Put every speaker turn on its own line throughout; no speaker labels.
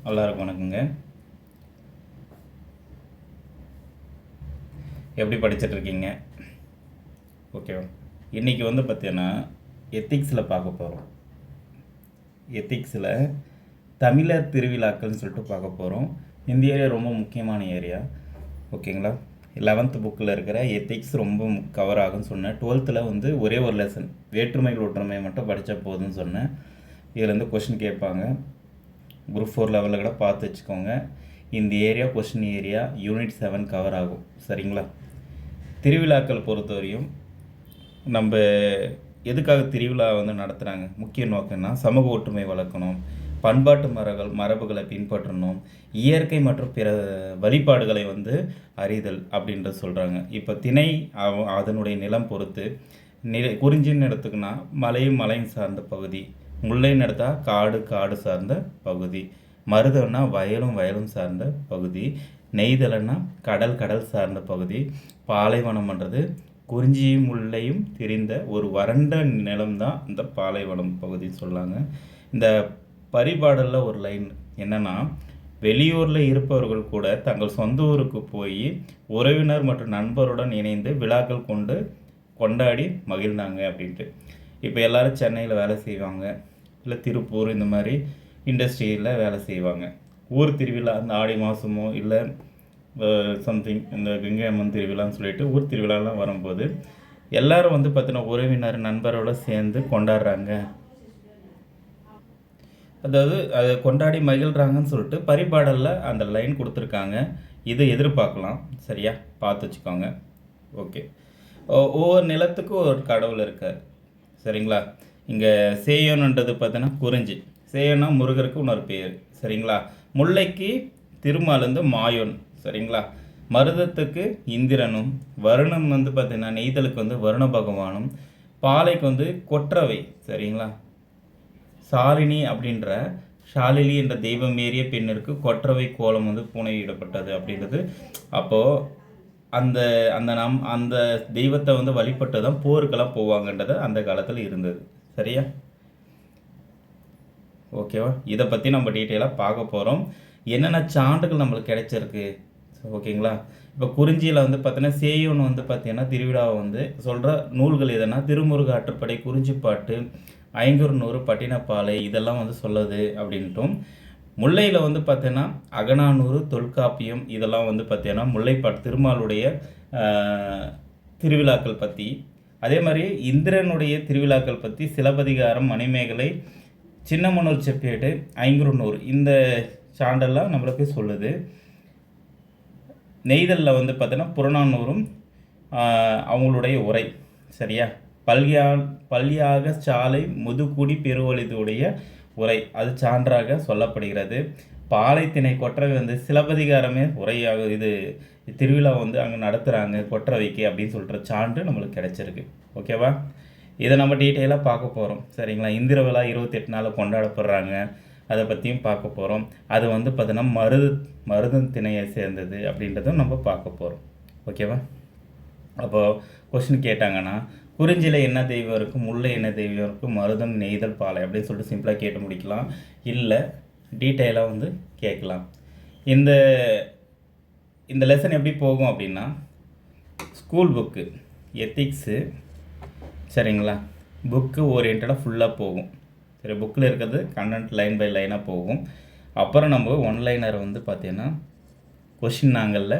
எல்லாருக்கும் வணக்கங்க. எப்படி படிச்சிட்ருக்கீங்க? ஓகேவா? இன்றைக்கி பார்த்தீங்கன்னா எத்திக்ஸில் பார்க்க போகிறோம். எத்திக்ஸில் தமிழர் திருவிழாக்கள்னு சொல்லிட்டு பார்க்க போகிறோம். இந்த ஏரியா ரொம்ப முக்கியமான ஏரியா. ஓகேங்களா? 11th புக்கில் இருக்கிற எத்திக்ஸ் ரொம்ப கவர் ஆகும்னு சொன்னேன். 12th ஒரே ஒரு லெசன் வேற்றுமை ஒற்றுமை மட்டும் படித்தா போதும்னு சொன்னேன். இதில் கொஷின் கேட்பாங்க. குரூப் 4 லெவலில் கூட பார்த்து வச்சுக்கோங்க. இந்த area question area unit 7 cover ஆகும். சரிங்களா? திருவிழாக்கள் பொறுத்தவரையும் நம்ம எதுக்காக திருவிழா நடத்துகிறாங்க, முக்கிய நோக்கம்னா சமூக ஒற்றுமை வளர்க்கணும், பண்பாட்டு மரபுகளை பின்பற்றணும், இயற்கை மற்றும் பிற வழிபாடுகளை அறிதல் அப்படின்றது சொல்கிறாங்க. இப்போ திணை அதனுடைய நிலம் பொறுத்து குறிஞ்சின்னு எடுத்துக்கினா மலையும் சார்ந்த பகுதி, முல்லைன்னு எடுத்தால் காடு சார்ந்த பகுதி, மருதம்னா வயலும் சார்ந்த பகுதி, நெய்தலைன்னா கடல் சார்ந்த பகுதி, பாலைவனம்ன்றது குறிஞ்சியும் முல்லையும் தெரிந்த ஒரு வறண்ட நிலம்தான் இந்த பாலைவனம் பகுதி சொல்லாங்க. இந்த பரிபாடலில் ஒரு லைன் என்னென்னா, வெளியூரில் இருப்பவர்கள் கூட தங்கள் சொந்த ஊருக்கு போய் உறவினர் மற்றும் நண்பருடன் இணைந்து விழாக்கள் கொண்டாடி மகிழ்ந்தாங்க அப்படின்ட்டு. இப்போ எல்லோரும் சென்னையில் வேலை செய்வாங்க, இல்லை திருப்பூர் இந்த மாதிரி இண்டஸ்ட்ரியில் வேலை செய்வாங்க. ஊர் திருவிழா அந்த ஆடி மாதமோ இல்லை சம்திங் இந்த கங்கை அம்மன் திருவிழான்னு சொல்லிட்டு ஊர் திருவிழாலாம் வரும்போது எல்லோரும் பார்த்தீங்கன்னா உறவினர் நண்பரோடு சேர்ந்து கொண்டாடுறாங்க. அதாவது அதை கொண்டாடி மகிழ்கிறாங்கன்னு சொல்லிட்டு பரிபாடலில் அந்த லைன் கொடுத்துருக்காங்க. இதை எதிர்பார்க்கலாம். சரியா? பார்த்து வச்சுக்கோங்க. ஓகே. ஒவ்வொரு நிலத்துக்கும் ஒரு கடவுள் இருக்கார். சரிங்களா? இங்கே சேயோன்ன்றது பார்த்தீங்கன்னா குறிஞ்சி, சேயோன்னா முருகருக்கு இன்னொரு பேர். சரிங்களா? முல்லைக்கு திருமால் மாயோன். சரிங்களா? மருதத்துக்கு இந்திரனும், வருணம் பார்த்தீங்கன்னா நெய்தலுக்கு வருண பகவானும், பாலைக்கு கொற்றவை. சரிங்களா? சாலினி அப்படின்ற ஷாலினி என்ற தெய்வம் ஏறிய பெண்ணிற்கு கொற்றவை கோலம் பூனையிடப்பட்டது அப்படின்றது. அப்போது அந்த அந்த தெய்வத்தை வழிபட்டு தான் போருக்கெல்லாம் போவாங்கன்றது அந்த காலத்தில் இருந்தது. சரியா? ஓகேவா? இதை பற்றி நம்ம டீட்டெயிலாக பார்க்க போகிறோம். என்னென்ன சான்றுகள் நம்மளுக்கு கிடைச்சிருக்கு. ஓகேங்களா? இப்போ குறிஞ்சியில் பார்த்தீங்கன்னா சேயோன் பார்த்தீங்கன்னா திருவிழாவை சொல்கிற நூல்கள் எதுனா திருமுருக ஆற்றுப்படை, குறிஞ்சிப்பாட்டு, ஐங்குறுநூறு, பட்டினப்பாலை இதெல்லாம் சொல்லுது அப்படின்ட்டும். முல்லையில் பார்த்தீங்கன்னா அகநானூறு, தொல்காப்பியம் இதெல்லாம் பார்த்தீங்கன்னா முல்லைப்பாட்டு திருமாலுடைய திருவிழாக்கள் பற்றி, அதே மாதிரி இந்திரனுடைய திருவிழாக்கள் பற்றி சிலப்பதிகாரம், மணிமேகலை, சின்னமனூர் செப்பேடு, ஐங்குறுநூறு இந்த சான்றெல்லாம் நம்மளுக்கு சொல்லுது. நெய்தலில் பார்த்தீங்கன்னா புறநானூறும் அவங்களுடைய உரை. சரியா? பல்யாக சாலை முதுகுடி பெருவழிதுடைய உரை அது சான்றாக சொல்லப்படுகிறது. பாலைத்திணை கொற்றவை சிலப்பதிகாரமே உரையாக இது திருவிழா அங்கே நடத்துகிறாங்க கொற்றவைக்கு அப்படின்னு சொல்கிற சான்று நம்மளுக்கு கிடைச்சிருக்கு. ஓகேவா? இதை நம்ம டீட்டெயிலாக பார்க்க போகிறோம். சரிங்களா? இந்திர விழா 28 நாள் கொண்டாடப்படுறாங்க. அதை பற்றியும் பார்க்க போகிறோம். அது பார்த்தீங்கன்னா மருதம் திணையை சேர்ந்தது அப்படின்றதும் நம்ம பார்க்க போகிறோம். ஓகேவா? அப்போது கொஸ்டின் கேட்டாங்கன்னா குறிஞ்சியில் என்ன தெய்வம் இருக்குது, முல்லை என்ன தெய்வம் இருக்குது, மருதம், நெய்தல், பாலை அப்படின்னு சொல்லிட்டு சிம்பிளாக கேட்டு முடிக்கலாம். இல்லை டீட்டெயிலாக கேட்கலாம். இந்த இந்த லெசன் எப்படி போகும் அப்படின்னா, ஸ்கூல் புக்கு எத்திக்ஸு. சரிங்களா? புக்கு ஓரியன்டாக ஃபுல்லாக போகும். சரி, புக்கில் இருக்கிறது கண்டென்ட் லைன் பை லைனாக போகும். அப்புறம் நம்ம ஒன்லைனர் பார்த்தீங்கன்னா கொஷின் நாங்களில்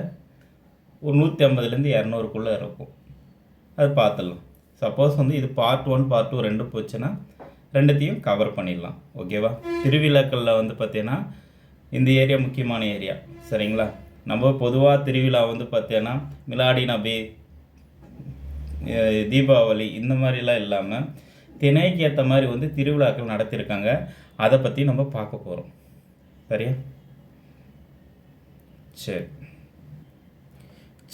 ஒரு 150லேருந்து 200க்குள்ளே இருக்கும். அது பார்த்துடலாம். சப்போஸ் இது பார்ட் 1 பார்ட் 2 ரெண்டு போச்சுன்னா ரெண்டுத்தையும் கவர் பண்ணிடலாம். ஓகேவா? திருவிழாக்களில் பார்த்தீங்கன்னா இந்த ஏரியா முக்கியமான ஏரியா. சரிங்களா? நம்ம பொதுவாக திருவிழா பார்த்தீங்கன்னா மிலாடி நபி, தீபாவளி இந்த மாதிரிலாம் இல்லாமல் திணைக்கு ஏற்ற மாதிரி திருவிழாக்கள் நடத்தியிருக்காங்க. அதை பற்றி நம்ம பார்க்க போகிறோம். சரியா?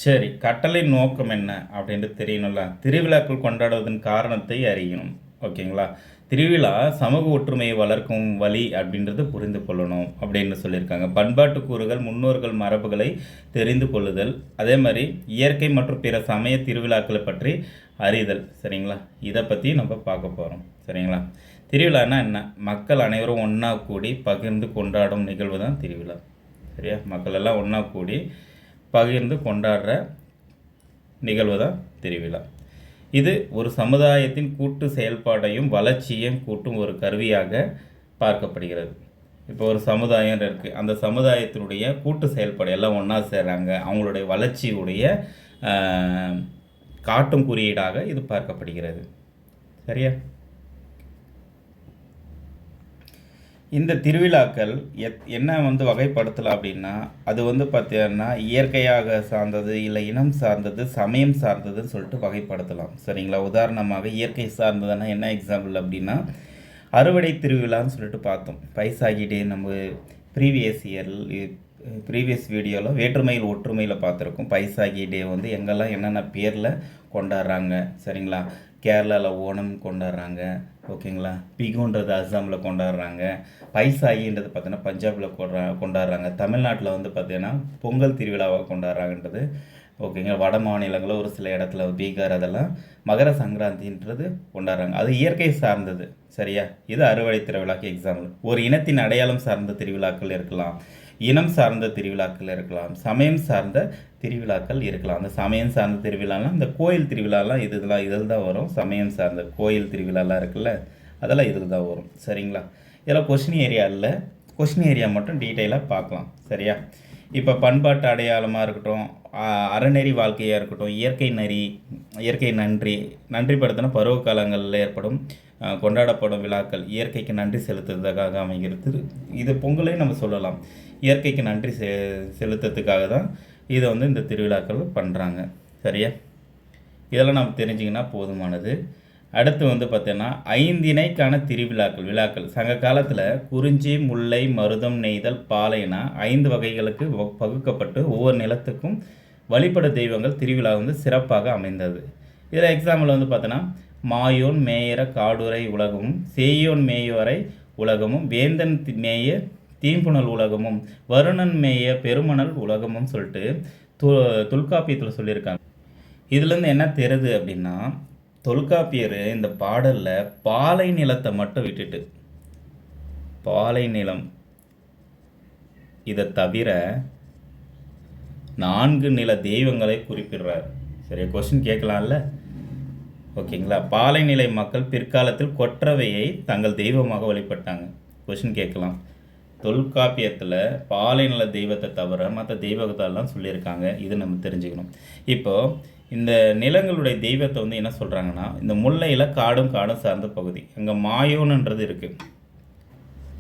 சரி, கட்டளை நோக்கம் என்ன அப்படின்றது தெரியணும்ல. திருவிழாக்கள் கொண்டாடுவதன் காரணத்தை அறியணும். ஓகேங்களா? திருவிழா சமூக ஒற்றுமையை வளர்க்கும் வழி அப்படின்றது புரிந்து கொள்ளணும் அப்படின்னு சொல்லியிருக்காங்க. பண்பாட்டு கூறுகள், முன்னோர்கள் மரபுகளை தெரிந்து கொள்ளுதல், அதே மாதிரி இயற்கை மற்றும் பிற சமய திருவிழாக்களை பற்றி அறிதல். சரிங்களா? இதை பற்றி நம்ம பார்க்க போகிறோம். சரிங்களா? திருவிழான்னா என்ன? மக்கள் அனைவரும் ஒன்றா கூடி பகிர்ந்து கொண்டாடும் நிகழ்வு தான் திருவிழா. சரியா? மக்கள் எல்லாம் ஒன்றா கூடி பகிர்ந்து கொண்டாடுற நிகழ்வு தான் திருவிழா. இது ஒரு சமுதாயத்தின் கூட்டு செயல்பாடையும் வளர்ச்சியையும் கூட்டும் ஒரு கருவியாக பார்க்கப்படுகிறது. இப்போ ஒரு சமுதாயம் இருக்குது, அந்த சமுதாயத்தினுடைய கூட்டு செயல்பாடு எல்லாம் ஒன்றா சேர்றாங்க, அவங்களுடைய வளர்ச்சியுடைய காட்டும் குறியீடாக இது பார்க்கப்படுகிறது. சரியா? இந்த திருவிழாக்கள் என்ன வகைப்படுத்தலாம் அப்படின்னா, அது பார்த்தீங்கன்னா இயற்கையாக சார்ந்தது, இல்லை இனம் சார்ந்தது, சமயம் சார்ந்ததுன்னு சொல்லிட்டு வகைப்படுத்தலாம். சரிங்களா? உதாரணமாக இயற்கை சார்ந்ததுன்னா என்ன எக்ஸாம்பிள் அப்படின்னா, அறுவடை திருவிழான்னு சொல்லிட்டு பார்த்தோம். பைசாகி டே நம்ம ப்ரீவியஸ் வீடியோவில் வேற்றுமையில் ஒற்றுமையில் பார்த்துருக்கோம். பைசாகி டே எங்கெல்லாம் என்னென்ன பேரில் கொண்டாடுறாங்க. சரிங்களா? கேரளாவில் ஓணம் கொண்டாடுறாங்க. ஓகேங்களா? பிகுன்றது அஸ்ஸாமில் கொண்டாடுறாங்க. பைசாகின்றது பார்த்தீங்கன்னா பஞ்சாபில் கொண்டாடுறாங்க. தமிழ்நாட்டில் பார்த்தீங்கன்னா பொங்கல் திருவிழாவாக கொண்டாடுறாங்கன்றது. ஓகேங்க. வட மாநிலங்களில் ஒரு சில இடத்துல பீகார் அதெல்லாம் மகர சங்கராந்தின்றது கொண்டாடுறாங்க. அது இயற்கை சார்ந்தது. சரியா? இது அறுவடை திருவிழாக்கு எக்ஸாம்பிள். ஒரு இனத்தின் அடையாளம் சார்ந்த திருவிழாக்கள் இருக்கலாம், இனம் சார்ந்த திருவிழாக்கள் இருக்கலாம், சமயம் சார்ந்த திருவிழாக்கள் இருக்கலாம். அந்த சமயம் சார்ந்த திருவிழாலாம் இந்த கோயில் திருவிழாலாம் இதில் தான் வரும். சமயம் சார்ந்த கோயில் திருவிழாலாம் இருக்குல்ல, அதெல்லாம் இதில் தான் வரும். சரிங்களா? இதெல்லாம் கொஸ்டின் ஏரியா இல்லை, கொஸ்டின் ஏரியா மட்டும் டீட்டெயிலாக பார்க்கலாம். சரியா? இப்போ பண்பாட்டு அடையாளமாக இருக்கட்டும், அறநெறி வாழ்க்கையாக இருக்கட்டும், இயற்கை நன்றிப்படுத்தின பருவ காலங்களில் ஏற்படும் கொண்டாடப்படும் விழாக்கள் இயற்கைக்கு நன்றி செலுத்துறதுக்காக அமைகிறது. இது பொங்கலையும் நம்ம சொல்லலாம். இயற்கைக்கு நன்றி செலுத்துறதுக்காக தான் இதை இந்த திருவிழாக்கள் பண்ணுறாங்க. சரியா? இதெல்லாம் நம்ம தெரிஞ்சிங்கன்னா போதுமானது. அடுத்து பார்த்தீங்கன்னா 5 இணைக்கான விழாக்கள் சங்க காலத்தில் குறிஞ்சி, முல்லை, மருதம், நெய்தல், பாலைனா 5 வகைகளுக்கு பகுக்கப்பட்டு ஒவ்வொரு நிலத்துக்கும் வழிபட தெய்வங்கள் திருவிழா சிறப்பாக அமைந்தது. இதில் எக்ஸாம்பிள் பார்த்தோன்னா மாயோன் மேயற காடுரை உலகமும், சேயோன் மேயோரை உலகமும், வேந்தன் மேய தீம்புணல் உலகமும், வருணன் மேய பெருமணல் உலகமும் சொல்லிட்டு தொல்காப்பியத்தில் சொல்லியிருக்காங்க. இதுலேருந்து என்ன தெரியுது அப்படின்னா, தொல்காப்பியர் இந்த பாடலில் பாலை நிலத்தை மட்டும் விட்டுட்டு, பாலை நிலம் இதை தவிர 4 நில தெய்வங்களை குறிப்பிடுறார். சரி, கொஸ்டின் கேட்கலாம்ல? ஓகேங்களா? பாலைநிலை மக்கள் பிற்காலத்தில் கொற்றவையை தங்கள் தெய்வமாக வழிபட்டாங்க. கொஸ்டின் கேட்கலாம். தொல்காப்பியத்தில் பாலைநில தெய்வத்தை தவிர மற்ற தெய்வத்தெல்லாம் சொல்லியிருக்காங்க. இது நம்ம தெரிஞ்சுக்கணும். இப்போது இந்த நிலங்களுடைய தெய்வத்தை என்ன சொல்கிறாங்கன்னா, இந்த முல்லையில் காடும் சார்ந்த பகுதி, அங்கே மாயோன்ன்றது இருக்குது,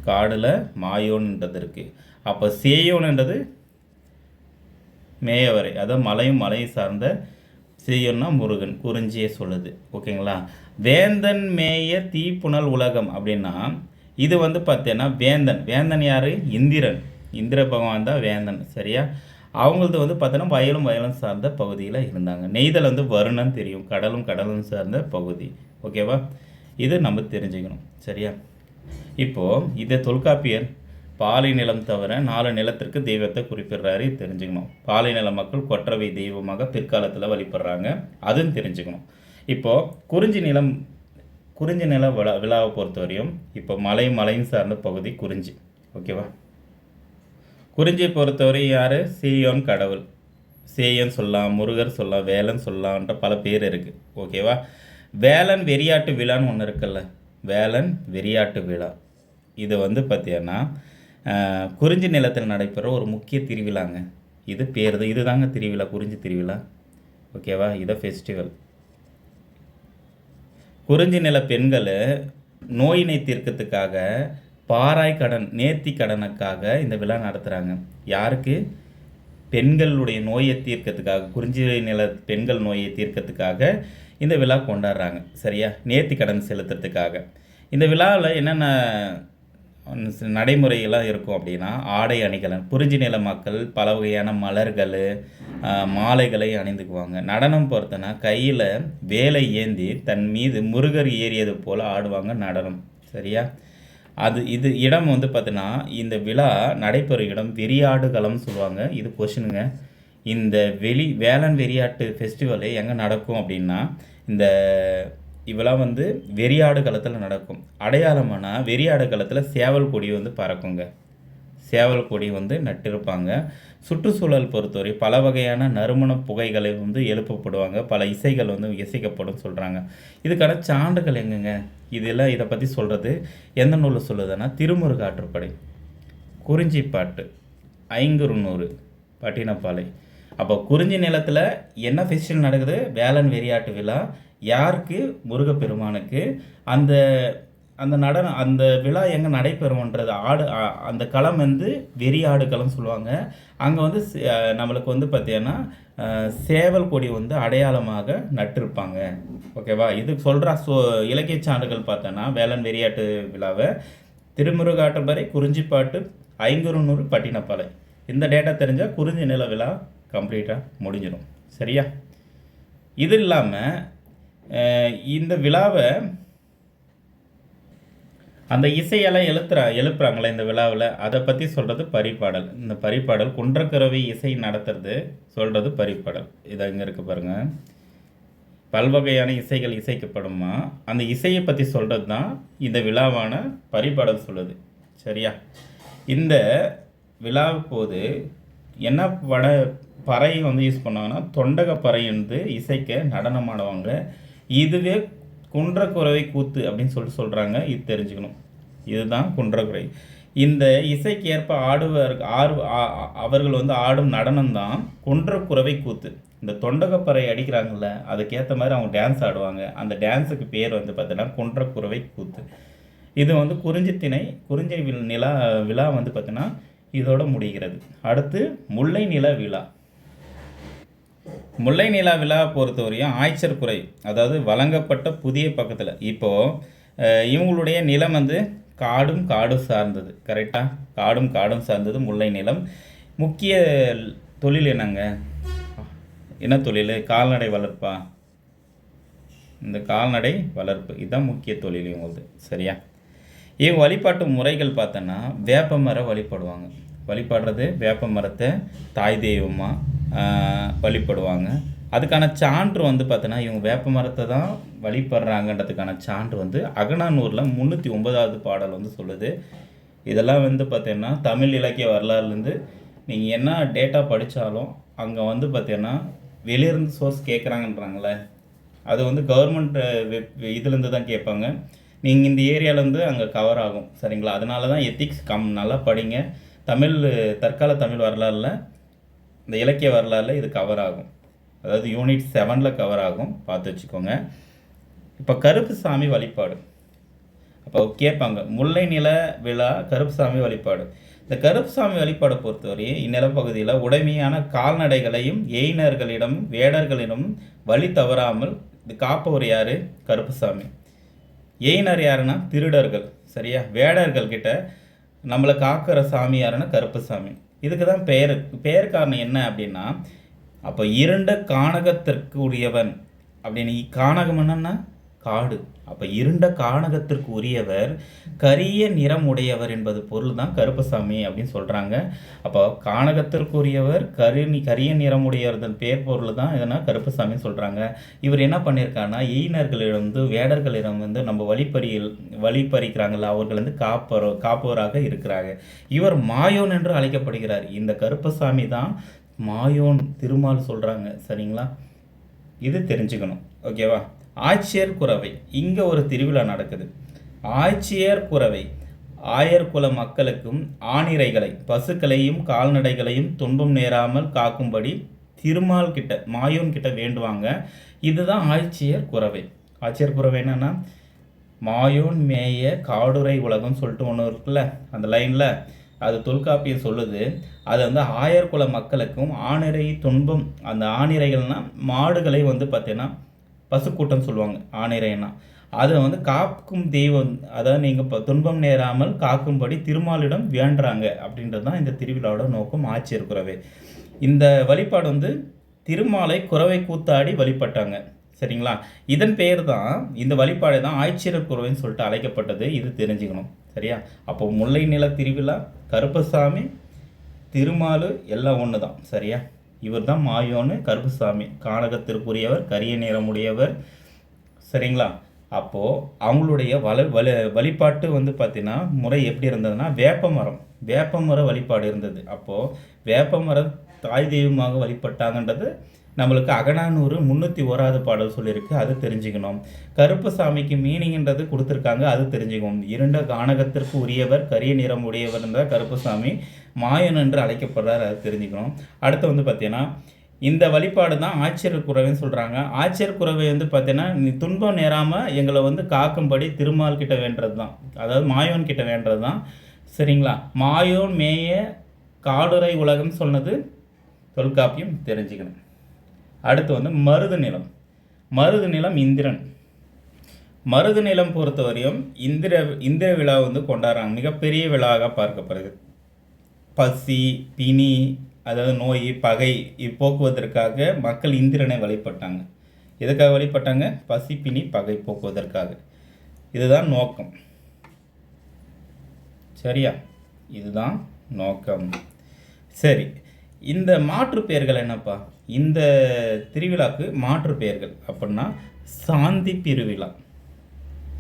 காடில் மாயோன்ன்றது இருக்குது. அப்போ சேயோன்ன்றது மேயவரை, அதாவது மலையும் சார்ந்த, சேயோன்னா முருகன், குறிஞ்சியை சொல்லுது. ஓகேங்களா? வேந்தன் மேய தீப்புணல் உலகம் அப்படின்னா இது பார்த்தீங்கன்னா வேந்தன் யார்? இந்திர பகவான் தான் வேந்தன். சரியா? அவங்களது பார்த்தோன்னா வயலும் சார்ந்த பகுதியில் இருந்தாங்க. நெய்தல் வருணன் தெரியும், கடலும் சார்ந்த பகுதி. ஓகேவா? இது நம்ம தெரிஞ்சுக்கணும். சரியா? இப்போது இதை தொல்காப்பியர் பாலை நிலம் தவிர 4 நிலத்திற்கு தெய்வத்தை குறிப்பிடுறாரு. தெரிஞ்சுக்கணும். பாலை நில மக்கள் கொற்றவை தெய்வமாக பிற்காலத்தில் வழிபடுறாங்க, அதுவும் தெரிஞ்சுக்கணும். இப்போது குறிஞ்சி நில விழாவை பொறுத்தவரையும் இப்போ மலையும் சார்ந்த பகுதி குறிஞ்சி. ஓகேவா? குறிஞ்சியை பொறுத்தவரை யார்? சேயோன் கடவுள். சேயன் சொல்லலாம், முருகர் சொல்லலாம், வேலன் சொல்லலாம்ன்ற பல பேர் இருக்குது. ஓகேவா? வேலன் வெறியாட்டு விழான்னு ஒன்று இருக்குல்ல, வேலன் வெறியாட்டு விழா, இது பார்த்தீங்கன்னா குறிஞ்சி நிலத்தில் நடைபெற ஒரு முக்கிய திருவிழாங்க. இது பேர் தான், இது தாங்க திருவிழா, குறிஞ்சி திருவிழா. ஓகேவா? இதை ஃபெஸ்டிவல். குறிஞ்சி நில பெண்கள் நோயினை தீர்க்கத்துக்காக பாராய் கடன், நேர்த்தி கடனுக்காக இந்த விழா நடத்துகிறாங்க. யாருக்கு? பெண்களுடைய நோயை தீர்க்கத்துக்காக, குறிஞ்சி நில பெண்கள் நோயை தீர்க்கத்துக்காக இந்த விழா கொண்டாடுறாங்க. சரியா? நேர்த்தி கடன் செலுத்துறதுக்காக. இந்த விழாவில் என்னென்ன நடைமுறைகள்லாம் இருக்கும் அப்படின்னா, ஆடை அணிகலன், குறிஞ்சி நில மக்கள் பல வகையான மலர்கள், மாலைகளை அணிந்துக்குவாங்க. நடனம் பொறுத்தனா கையில் வேலை ஏந்தி தன் மீது முருகர் ஏறியது போல் ஆடுவாங்க நடனம். சரியா? இது இடம் பார்த்தீங்கன்னா, இந்த விழா நடைபெறும் இடம் வெறியாடுகளம்னு சொல்லுவாங்க. இது கொஷினுங்க. இந்த வேலன் வெறியாட்டு ஃபெஸ்டிவலு எங்கே நடக்கும் அப்படின்னா, இந்த இவெல்லா வந்து வெறியாடு களத்தில் நடக்கும். அடையாளமானா வெறியாடு களத்தில் சேவல் கொடி வந்து பறக்குங்க. சேவல் கொடி வந்து நட்டிருப்பாங்க. சுற்றுச்சூழல் பொறுத்தவரை பல வகையான நறுமண புகைகளை வந்து எழுப்பப்படுவாங்க. பல இசைகள் வந்து இசைக்கப்படும் சொல்கிறாங்க. இதுக்கான சான்றுகள் எங்கங்க? இதெல்லாம் இதை பற்றி சொல்கிறது எந்த நூலில் சொல்லுதுன்னா திருமுருகாற்றுப்படை, குறிஞ்சிப்பாட்டு, ஐங்குறுநூறு, பட்டினப்பாலை. அப்போ குறிஞ்சி நிலத்தில் என்ன ஃபெஸ்டிவல் நடக்குது? வேலன் வெறியாட்டு விழா. யாருக்கு? முருகப்பெருமானுக்கு. அந்த அந்த நடனம் அந்த விழா எங்கே நடைபெறும்ன்றது அந்த களம் வந்து வெறியாடு களம் சொல்லுவாங்க. அங்கே வந்து நம்மளுக்கு வந்து பார்த்தீங்கன்னா சேவல் கொடி வந்து அடையாளமாக நட்டிருப்பாங்க. ஓகேவா? இது சொல்கிற இலக்கிய சான்றுகள் பார்த்தோன்னா வேலன் வெறியாட்டு விழாவை திருமுருகாற்றுப்படை, குறிஞ்சிப்பாட்டு, ஐங்குறுநூறு, பட்டினப்பாலை. இந்த டேட்டா தெரிஞ்சால் குறிஞ்சி நில விழா கம்ப்ளீட்டாக முடிஞ்சிடும். சரியா? இது இல்லாமல் இந்த விழாவை அந்த இசையெல்லாம் எழுப்புறாங்களே இந்த விழாவில், அதை பற்றி சொல்கிறது பரிபாடல். இந்த பரிபாடல் குன்றக்குறவை இசை நடத்துறது சொல்கிறது பரிபாடல். இதை இங்கே இருக்க பாருங்கள். பல்வகையான இசைகள் இசைக்கப்படுமா, அந்த இசையை பற்றி சொல்கிறது தான் இந்த விழாவான பரிபாடல் சொல்லுது. சரியா? இந்த விழா போது என்ன பறை வந்து யூஸ் பண்ணுவாங்கன்னா தொண்டக பறை வந்து இசைக்க நடனம் ஆடுவாங்க. இதுவே குன்றக்குறவை கூத்து அப்படின்னு சொல்கிறாங்க. இது தெரிஞ்சுக்கணும். இதுதான் குன்றக்குறை. இந்த இசைக்கு ஏற்ப அவர்கள் வந்து ஆடும் நடனம் தான் குன்றக்குறவை கூத்து. இந்த தொண்டகப்பறை அடிக்கிறாங்கல்ல, அதுக்கேற்ற மாதிரி அவங்க டான்ஸ் ஆடுவாங்க. அந்த டான்ஸுக்கு பேர் வந்து பார்த்தீங்கன்னா குன்றக்குறவை கூத்து. இது வந்து குறிஞ்சி விழா வந்து பார்த்தீங்கன்னா இதோட முடிகிறது. அடுத்து முல்லை நில விழா. முல்லை நிலா விழா பொறுத்தவரையும் ஆய்ச்சர் குறை, அதாவது வழங்கப்பட்ட புதிய பக்கத்தில் இப்போது இவங்களுடைய நிலம் வந்து காடும் சார்ந்தது. கரெக்டாக? காடும் சார்ந்தது முல்லை நிலம். முக்கிய தொழில் என்னங்க? என்ன தொழில்? கால்நடை வளர்ப்பா. இந்த கால்நடை வளர்ப்பு இதுதான் முக்கிய தொழில் இவங்களது. சரியா? இவங்க வழிபாட்டு முறைகள் பார்த்தோன்னா வேப்ப மரம் வழிபடுவாங்க. வழிபடுறது வேப்ப மரத்தை தாய் தெய்வமாக வழிபடுவாங்க. அதுக்கான சான்று வந்து பார்த்தோன்னா இவங்க வேப்ப மரத்தை தான் வழிபடுறாங்கன்றதுக்கான சான்று வந்து அகநானூரில் 309வது பாடல் வந்து சொல்லுது. இதெல்லாம் வந்து பார்த்தீங்கன்னா தமிழ் இலக்கிய வரலாறுலேருந்து நீங்கள் என்ன டேட்டா படித்தாலும் அங்கே வந்து பார்த்தீங்கன்னா வெளியிருந்து சோர்ஸ் கேட்குறாங்கன்றாங்களே, அது வந்து கவர்மெண்ட் இதுலேருந்து தான் கேட்பாங்க. நீங்கள் இந்த ஏரியாவிலேருந்து அங்கே கவர் ஆகும். சரிங்களா? அதனால தான் எத்திக்ஸ் நல்லா படிங்க. தற்கால தமிழ் வரலாறில் இந்த இலக்கிய வரலாறில் இது கவர் ஆகும். அதாவது யூனிட் 7 கவர் ஆகும். பார்த்து வச்சுக்கோங்க. இப்போ கருப்புசாமி வழிபாடு அப்போ கேட்பாங்க. முல்லை நில விழா கருப்புசாமி வழிபாடு. இந்த கருப்புசாமி வழிபாடை பொறுத்தவரை இந்நிலப்பகுதியில் உடைமையான கால்நடைகளையும் எயினர்களிடமும் வேடர்களிடமும் வழி தவறாமல் இது காப்பவர் யார்? கருப்புசாமி. எயினர் யாருன்னா திருடர்கள். சரியா? வேடர்கள் கிட்ட நம்மளை காக்கிற சாமி யாருன்னா கருப்புசாமி. இதுக்கு தான் பெயர் காரணம் என்ன அப்படின்னா, அப்போ இருண்ட கானகத்திற்கு உரியவன் அப்படின்னு. கானகம் என்னன்னா காடு. அப்போ இருண்ட கானகத்திற்கு உரியவர் கரிய நிறம் உடையவர் என்பது பொருள் தான் கருப்பசாமி அப்படின்னு சொல்கிறாங்க. அப்போ கானகத்திற்கு உரியவர் கரிய நிறம் உடையவர்தன் பேர் பொருள் தான் இதனால் கருப்பசாமின்னு சொல்கிறாங்க. இவர் என்ன பண்ணியிருக்காருன்னா எயினர்களிடம் வந்து வேடர்களிடம் வந்து நம்ம வழிபறிக்கிறாங்கல்ல, அவர்கள் வந்து காப்பவராக இருக்கிறாங்க. இவர் மாயோன் என்று அழைக்கப்படுகிறார். இந்த கருப்பசாமி தான் மாயோன் திருமால் சொல்கிறாங்க. சரிங்களா? இது தெரிஞ்சுக்கணும். ஓகேவா? ஆட்சியர் குறவை. இங்கே ஒரு திருவிழா நடக்குது. ஆட்சியர் குறவை ஆயர்குல மக்களுக்கும் ஆணிரைகளை பசுக்களையும் கால்நடைகளையும் துன்பம் நேராமல் காக்கும்படி திருமால் கிட்ட மாயோன் கிட்ட வேண்டுவாங்க. இதுதான் ஆட்சியர் குறவை. ஆட்சியர் குறவை என்னன்னா மாயோன் மேய காடுரை உலகம் சொல்லிட்டு ஒன்று இருக்குல்ல, அந்த லைனில் அது தொல்காப்பியம் சொல்லுது. அது வந்து ஆயர்குல மக்களுக்கும் ஆணிரை துன்பம், அந்த ஆணிரைகள்னால் மாடுகளை வந்து பார்த்தீங்கன்னா பசுக்கூட்டம் சொல்லுவாங்க. ஆணிரைனா அதை வந்து காக்கும் தெய்வம், அதாவது நீங்கள் இப்போ துன்பம் நேராமல் காக்கும்படி திருமாலிடம் வேண்டுறாங்க அப்படின்றது தான் இந்த திருவிழாவோட நோக்கம். ஆட்சியர் குறவை. இந்த வழிபாடு வந்து திருமாலை குறவை கூத்தாடி வழிபட்டாங்க. சரிங்களா? இதன் பெயர் தான், இந்த வழிபாடு தான் ஆட்சியர் குறவைன்னு சொல்லிட்டு அழைக்கப்பட்டது. இது தெரிஞ்சுக்கணும். சரியா? அப்போ முல்லை நில திருவிழா, கருப்பசாமி, திருமால் எல்லாம் ஒன்று தான். சரியா? இவர் தான் மாயோன்னு. கருப்புசாமி கானகத்திற்குரியவர், கரிய நிறமுடையவர். சரிங்களா? அப்போது அவங்களுடைய வழிபாட்டு வந்து பார்த்திங்கன்னா முறை எப்படி இருந்ததுன்னா வேப்பமர வழிபாடு இருந்தது. அப்போது வேப்பமரம் தாய் தெய்வமாக வழிபட்டாங்கன்றது நம்மளுக்கு அகநானூறு 301வது பாடல் சொல்லியிருக்கு, அது தெரிஞ்சுக்கணும். கருப்பு சாமிக்கு மீனிங்ன்றது கொடுத்துருக்காங்க, அது தெரிஞ்சுக்கணும். இருண்ட கானகத்திற்கு உரியவர், கரிய நிறம் உடையவர் என்ற கருப்பு சாமி மாயன் என்று அழைக்கப்படுறார், அது தெரிஞ்சுக்கணும். அடுத்து வந்து பார்த்தீங்கன்னா இந்த வழிபாடு தான் ஆட்சியர் குறவைன்னு சொல்கிறாங்க. ஆட்சியர் குறவை வந்து பார்த்தீங்கன்னா நீ துன்பம் நேராமல் எங்களை வந்து காக்கும்படி திருமால் கிட்ட வேண்டது தான், அதாவது மாயோன் கிட்ட வேண்டது தான். சரிங்களா? மாயோன் மேய காடுரை உலகம் சொன்னது தொல்காப்பியம், தெரிஞ்சுக்கணும். அடுத்து வந்து மருது நிலம் இந்திரன். மருது நிலம் பொறுத்தவரையும் இந்திர விழா வந்து கொண்டாடுறாங்க, மிகப்பெரிய விழாவாக பார்க்கப்படுது. பசி பிணி, அதாவது நோய் பகை போக்குவதற்காக மக்கள் இந்திரனை வழிபட்டாங்க. எதுக்காக வழிபட்டாங்க? பசி பிணி பகை போக்குவதற்காக. இதுதான் நோக்கம். சரியா? இதுதான் நோக்கம். சரி, இந்த மாற்று பெயர்கள் என்னப்பா? இந்த திருவிழாக்கு மாற்று பெயர்கள் அப்படின்னா சாந்தி பெருவிழா.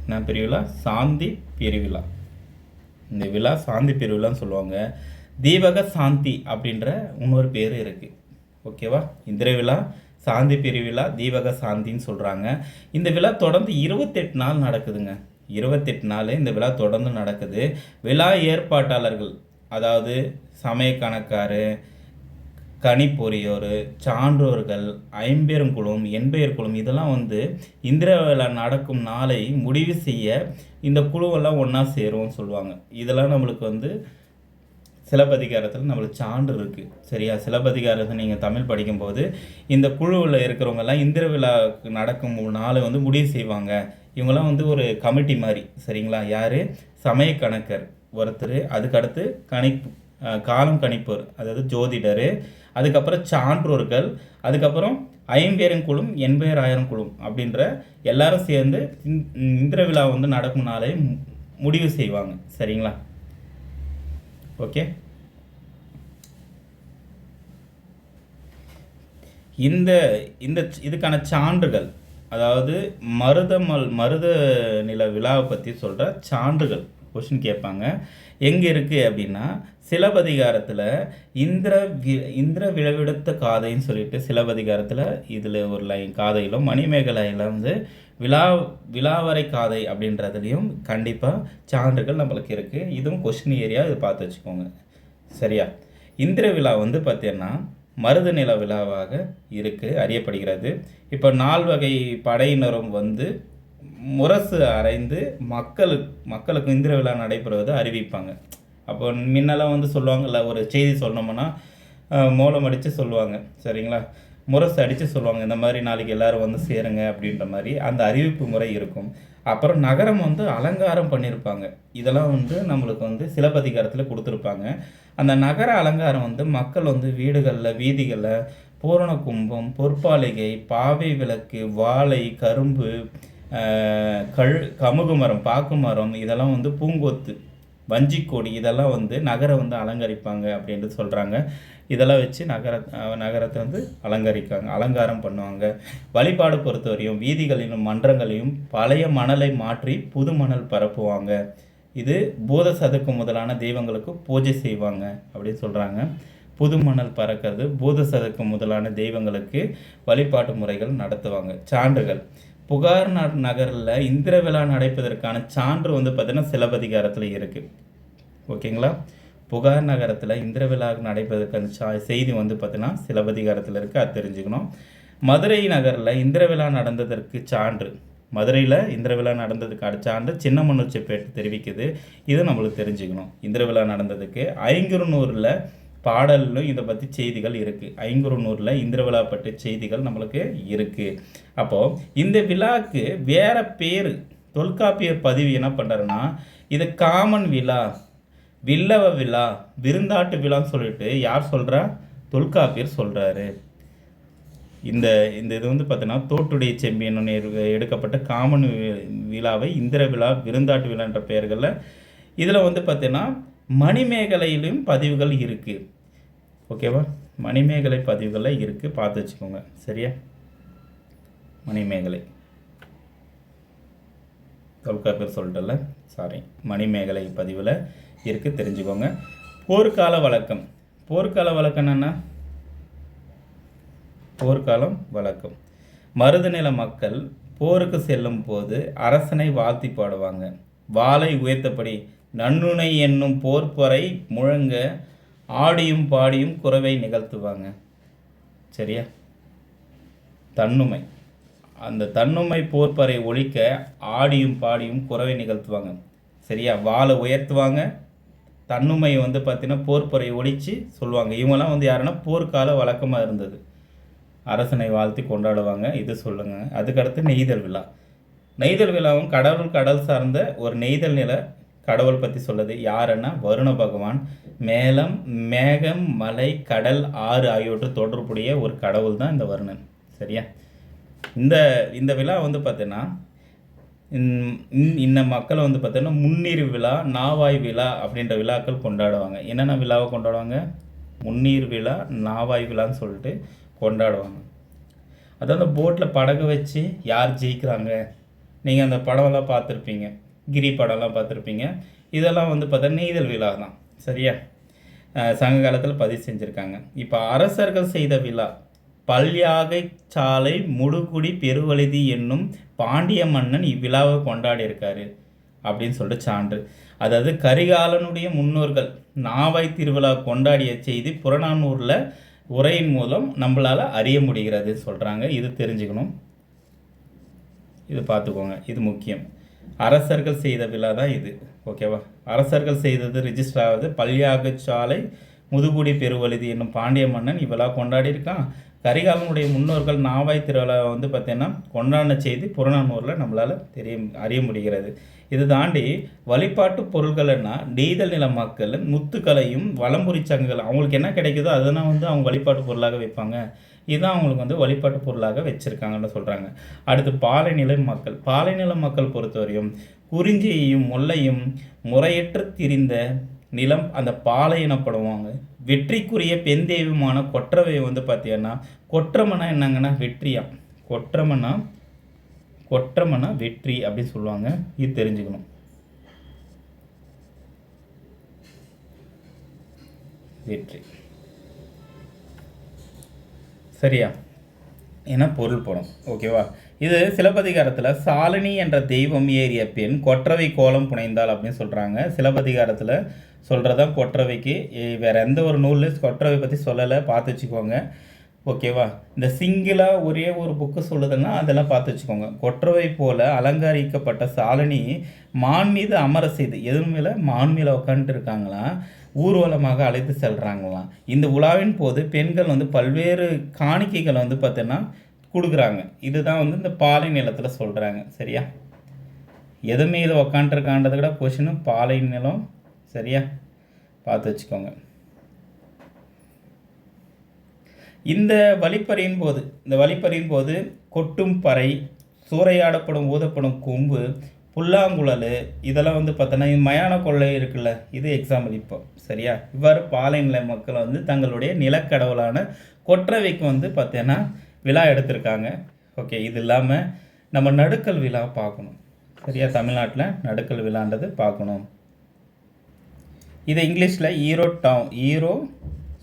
என்ன பெருவிழா? சாந்தி பெருவிழா. இந்த விழா சாந்தி பெருவிழான்னு சொல்லுவாங்க. தீபக சாந்தி அப்படின்ற இன்னொரு பேர் இருக்குது. ஓகேவா? இந்த விழா சாந்தி பெருவிழா, தீபக சாந்தின்னு சொல்கிறாங்க. இந்த விழா தொடர்ந்து 28 நாள் நடக்குதுங்க. 28 நாள் இந்த விழா தொடர்ந்து நடக்குது. விழா ஏற்பாட்டாளர்கள், அதாவது சமய கணக்கார், கணிப்பொறியோர், சான்றோர்கள், ஐம்பெருங்குழும், எண்பெயர்குழும், இதெல்லாம் வந்து இந்திர விழா நடக்கும் நாளை முடிவு செய்ய இந்த குழுவெல்லாம் ஒன்றா சேரும்னு சொல்லுவாங்க. இதெல்லாம் நம்மளுக்கு வந்து சிலப்பதிகாரத்தில் நம்மளுக்கு சான்று இருக்குது. சரியா? சிலப்பதிகாரத்தை நீங்கள் தமிழ் படிக்கும்போது இந்த குழுவில் இருக்கிறவங்கெல்லாம் இந்திர விழாவுக்கு நடக்கும் நாளை வந்து முடிவு செய்வாங்க. இவங்கெல்லாம் வந்து ஒரு கமிட்டி மாதிரி. சரிங்களா? யார்? சமய கணக்கர் ஒருத்தர், அதுக்கடுத்து காலம் கணிப்போர், அதாவது ஜோதிடர், அதுக்கப்புறம் சான்றோர்கள், அதுக்கப்புறம் ஐம்பெருங்குழும், எண்பெயராயிரம் அப்படின்ற எல்லாரும் சேர்ந்து இந்திர விழா வந்து நடக்கும் நாளை முடிவு செய்வாங்க. சரிங்களா? ஓகே. இந்த இந்த இதுக்கான சான்றுகள், அதாவது மருத நில விழாவை பற்றி சொல்கிற சான்றுகள் கொஷின் கேட்பாங்க. எங்கே இருக்குது அப்படின்னா சிலப்பதிகாரத்தில் இந்திர விழவெடுத்த காதைன்னு சொல்லிட்டு சிலப்பதிகாரத்தில் இதில் ஒரு லைன் காதையிலும், மணிமேகலையில் வந்து விழாவரை காதை அப்படின்றதுலையும் கண்டிப்பாக சான்றுகள் நம்மளுக்கு இருக்குது. இதுவும் கொஷின் ஏரியா, இது பார்த்து வச்சுக்கோங்க. சரியா? இந்திர விழா வந்து பார்த்தீங்கன்னா மருது நில விழாவாக அறியப்படுகிறது. இப்போ 4 வகை படையினரும் வந்து முரசு அறைந்து மக்களுக்கு இந்திர விழா நடைபெறுவதை அறிவிப்பாங்க. அப்போ முன்னெல்லாம் வந்து சொல்லுவாங்கல்ல, ஒரு செய்தி சொன்னோம்னா மோளம் அடித்து சொல்லுவாங்க. சரிங்களா? முரசு அடித்து சொல்லுவாங்க, இந்த மாதிரி நாளைக்கு எல்லோரும் வந்து சேருங்க அப்படின்ற மாதிரி அந்த அறிவிப்பு முறை இருக்கும். அப்புறம் நகரம் வந்து அலங்காரம் பண்ணியிருப்பாங்க. இதெல்லாம் வந்து நம்மளுக்கு வந்து சிலப்பதிகாரத்தில் கொடுத்துருப்பாங்க. அந்த நகர அலங்காரம் வந்து மக்கள் வந்து வீடுகளில், வீதிகளில் பூரண கும்பம், பொற்பாலிகை, பாவை விளக்கு, வாழை, கரும்பு, கமுகு மரம், பாக்கு மரம், இதெல்லாம் வந்து பூங்கொத்து, வஞ்சிக்கொடி, இதெல்லாம் வந்து நகரை வந்து அலங்கரிப்பாங்க அப்படின்ட்டு சொல்கிறாங்க. இதெல்லாம் வச்சு நகரத்தை வந்து அலங்காரம் பண்ணுவாங்க. வழிபாடு பொறுத்தவரையும் வீதிகளிலும் மன்றங்களையும் பழைய மணலை மாற்றி புது மணல் பரப்புவாங்க. இது பூத சதுக்கு முதலான தெய்வங்களுக்கு பூஜை செய்வாங்க அப்படின்னு சொல்கிறாங்க. புது மணல் பறக்கிறது, பூத சதுக்கு முதலான தெய்வங்களுக்கு வழிபாட்டு முறைகள் நடத்துவாங்க. சான்றுகள், புகார் நகரில் இந்திர விழா நடப்பதற்கான சான்று வந்து பார்த்திங்கன்னா சிலப்பதிகாரத்தில் இருக்குது. ஓகேங்களா? புகார் நகரத்தில் இந்திர விழா நடைபெறுவதற்கான செய்தி வந்து பார்த்திங்கன்னா சிலப்பதிகாரத்தில் இருக்குது, அது தெரிஞ்சுக்கணும். மதுரை நகரில் இந்திர விழா நடந்ததற்கு சான்று, மதுரையில் இந்திர விழா நடந்ததுக்கு சான்று சின்னமனூர்ச்செப்பேட்டு தெரிவிக்குது. இது நம்மளுக்கு தெரிஞ்சுக்கணும். இந்திர விழா நடந்ததுக்கு ஐங்குறுநூறில் பாடலும் இதை பற்றி செய்திகள் இருக்குது. ஐங்குறுநூறில் இந்திர விழா பற்றி செய்திகள் நம்மளுக்கு இருக்குது. அப்போது இந்த விழாவுக்கு வேறு பேர் தொல்காப்பியர் பதிவு என்ன பண்ணுறாருன்னா, இது காமன் விழா, வில்லவ விழா, விருந்தாட்டு விழான்னு சொல்லிட்டு யார் சொல்கிறா? தொல்காப்பியர் சொல்கிறாரு. இந்த இது வந்து பார்த்தீங்கன்னா தோட்டுடைய செம்பியன் எடுக்கப்பட்ட காமன் விழாவை இந்திர விழா, விருந்தாட்டு விழான்ற பெயர்களில் இதில் வந்து பார்த்தீங்கன்னா மணிமேகலையிலும் பதிவுகள் இருக்குது. ஓகேவா? மணிமேகலை பதிவுகளில் இருக்குது, பார்த்து வச்சுக்கோங்க. சரியா? மணிமேகலை தொல்காப்பியர் சொல்லிட்டல, சாரி, மணிமேகலை பதிவில் இருக்குது, தெரிஞ்சுக்கோங்க. போர்க்கால வழக்கம். போர்க்கால வழக்கம் என்னென்னா, போர்க்காலம் வழக்கம். மருதநில மக்கள் போருக்கு செல்லும் போது அரசனை வாழ்த்தி பாடுவாங்க. வாளை உயர்த்தபடி நன்னுணை என்னும் போர்ப்பறை முழங்க ஆடியும் பாடியும் குறவை நிகழ்த்துவாங்க. சரியா? தன்னுமை, அந்த தன்னுமை போர்ப்பறை ஒழிக்க ஆடியும் பாடியும் குறவை நிகழ்த்துவாங்க. சரியா? வாளை உயர்த்துவாங்க, தன்னுமை வந்து பார்த்திங்கன்னா போர்ப்பறை ஒழித்து சொல்லுவாங்க. இவங்கெல்லாம் வந்து யாருன்னா போர்க்கால வழக்கமாக இருந்தது. அரசனை வாழ்த்தி கொண்டாடுவாங்க. இது சொல்லுங்கள். அதுக்கடுத்து நெய்தல் விழா. நெய்தல் விழாவும் கடல் சார்ந்த ஒரு நெய்தல் நில கடவுள் பற்றி சொல்லுது. யாருன்னா வருண பகவான். மேகம், மலை, கடல், ஆறு ஆகியோற்று தொடர்புடைய ஒரு கடவுள் தான் இந்த வருணன். சரியா? இந்த விழா வந்து பார்த்தீங்கன்னா இந்த மக்களை வந்து பார்த்தீங்கன்னா முன்னீர் விழா, நாவாய் விழா அப்படின்ற விழாக்கள் கொண்டாடுவாங்க. என்னென்ன விழாவை கொண்டாடுவாங்க? முன்னீர் விழா, நாவாய் விழான்னு சொல்லிட்டு கொண்டாடுவாங்க. அதாவது போட்டில் படகு வச்சு யார் ஜெயிக்கிறாங்க, நீங்கள் அந்த படம்லாம் பார்த்துருப்பீங்க, கிரி படம்லாம் பார்த்துருப்பீங்க. இதெல்லாம் வந்து பார்த்தா நெய்தல் விழா தான். சரியா? சங்க காலத்தில் பதிவு செஞ்சுருக்காங்க. இப்போ அரசர்கள் செய்த விழா பல்யாகை சாலை முடுகுடி பெருவழுதி என்னும் பாண்டிய மன்னன் இவ்விழாவை கொண்டாடி இருக்காரு அப்படின்னு சொல்லிட்டு சான்று. அதாவது கரிகாலனுடைய முன்னோர்கள் நாவாய் திருவிழா கொண்டாடிய செய்தி புறநானூரில் உரையின் மூலம் நம்மளால் அறிய முடிகிறது சொல்கிறாங்க. இது தெரிஞ்சுக்கணும், இது பார்த்துக்கோங்க, இது முக்கியம். அரசர்கள் செய்த விழா தான் இது. ஓகேவா? அரசர்கள் செய்தது ரிஜிஸ்டர் ஆகுது. பல்யாக சாலை முதுகுடி பெருவழுதி என்னும் பாண்டிய மன்னன் இவ்விழா கொண்டாடி இருக்கான். கரிகாலனுடைய முன்னோர்கள் நாவாய் திருவிழா வந்து பார்த்தீங்கன்னா கொண்டாடின செய்தி புறநானூரில் நம்மளால் அறிய முடிகிறது. இது தாண்டி வழிபாட்டு பொருள்கள்னா நெய்தல் நில மக்கள் முத்துக்களையும் வலம்புரி சங்குகள் அவங்களுக்கு என்ன கிடைக்குதோ அதெல்லாம் வந்து அவங்க வழிபாட்டு பொருளாக வைப்பாங்க. இதுதான் அவங்களுக்கு வந்து வழிபாட்டு பொருளாக வச்சுருக்காங்கன்னு சொல்கிறாங்க. அடுத்து பாலைநில மக்கள் பொறுத்தவரையும் குறிஞ்சியையும் முல்லையும் முறையற்று திரிந்த நிலம் அந்த பாலை எனப்படுவாங்க. வெற்றிக்குரிய பெண் தெய்வமான கொற்றவையை வந்து பார்த்தீங்கன்னா கொற்றமனா என்னங்கன்னா வெற்றியா, கொற்றமனா வெற்றி அப்படின்னு சொல்லுவாங்க. இது தெரிஞ்சுக்கணும். வெற்றி சரியா? என பொருள் படும். ஓகேவா? இது சிலப்பதிகாரத்தில் சாலினி என்ற தெய்வம் ஏறிய பெண் கொற்றவை கோலம் புனைந்தாள் அப்படின்னு சொல்கிறாங்க. சிலப்பதிகாரத்தில் சொல்கிறதான் கொற்றவைக்கு. வேறு எந்த ஒரு நூலில் கொற்றவை பற்றி சொல்லலை, பார்த்து வச்சுக்கோங்க. ஓகேவா? இந்த சிங்கிளாக ஒரே ஒரு புக்கு சொல்லுதுன்னா அதெல்லாம் பார்த்து வச்சுக்கோங்க. கொற்றவை போல அலங்கரிக்கப்பட்ட சாலினி மான் மீது அமர செய்து, எதுவும் மேலே மான் மேலே உட்காந்துட்டு இருக்காங்களாம், ஊர்வலமாக அழைத்து செல்கிறாங்களாம். இந்த உலாவின் போது பெண்கள் வந்து பல்வேறு காணிக்கைகளை வந்து பார்த்தீங்கன்னா கொடுக்குறாங்க. இதுதான் வந்து இந்த பாலை நிலத்தில் சொல்கிறாங்க. சரியா? எது மீது உக்காண்டிருக்கான்றதை விட கொஷினும் பாலை நிலம். சரியா? பார்த்து வச்சுக்கோங்க. இந்த வழிப்பறியின் போது கொட்டும் பறை, சூறையாடப்படும் ஊதப்படும் கொம்பு, புல்லாங்குழல், இதெல்லாம் வந்து பார்த்தோன்னா மயான கொள்ளை இருக்குல்ல, இது எக்ஸாம்பிள். இப்போ சரியா? இவ்வாறு பாலை நில மக்கள் வந்து தங்களுடைய நிலக்கடவுளான கொற்றவைக்கு வந்து பார்த்தீங்கன்னா விழா எடுத்திருக்காங்க. ஓகே, இது இல்லாமல் நம்ம நடுக்கல் விழா பார்க்கணும். சரியா? தமிழ்நாட்டில் நடுக்கல் விழான்றது பார்க்கணும். இதை இங்கிலீஷில் ஈரோ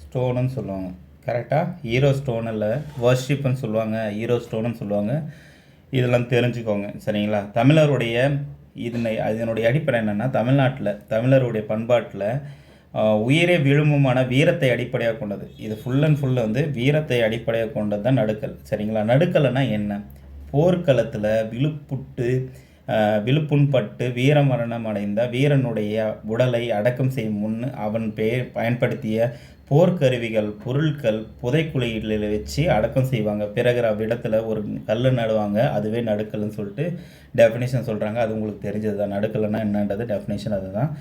ஸ்டோனுன்னு சொல்லுவாங்க. கரெக்டாக? ஹீரோ ஸ்டோன் இல்லை, வர்ஷிப்புன்னு சொல்லுவாங்க, ஹீரோ ஸ்டோனுன்னு சொல்லுவாங்க. இதெல்லாம் தெரிஞ்சுக்கோங்க. சரிங்களா? தமிழருடைய இதனுடைய அடிப்படை என்னென்னா, தமிழருடைய பண்பாட்டில் உயிரை விழுமமான வீரத்தை அடிப்படையாக கொண்டது. இது ஃபுல் அண்ட் ஃபுல் வந்து வீரத்தை அடிப்படையாக கொண்டது தான் நடுக்கல். சரிங்களா? நடுக்கல்னா என்ன? போர்க்களத்தில் விழுப்புண்பட்டு வீரமரணம் அடைந்த வீரனுடைய உடலை அடக்கம் செய்யும் முன் அவன் பயன்படுத்திய போர்க்கருவிகள், பொருட்கள் புதைக்குழியில் வச்சு அடக்கம் செய்வாங்க. பிறகு அவ்விடத்தில் ஒரு கல் நடுவாங்க. அதுவே நடுக்கல்னு சொல்லிட்டு டெஃபினேஷன் சொல்கிறாங்க. அது உங்களுக்கு தெரிஞ்சது தான். நடுக்கல்னா என்னன்றது டெஃபினேஷன் அதுதான்.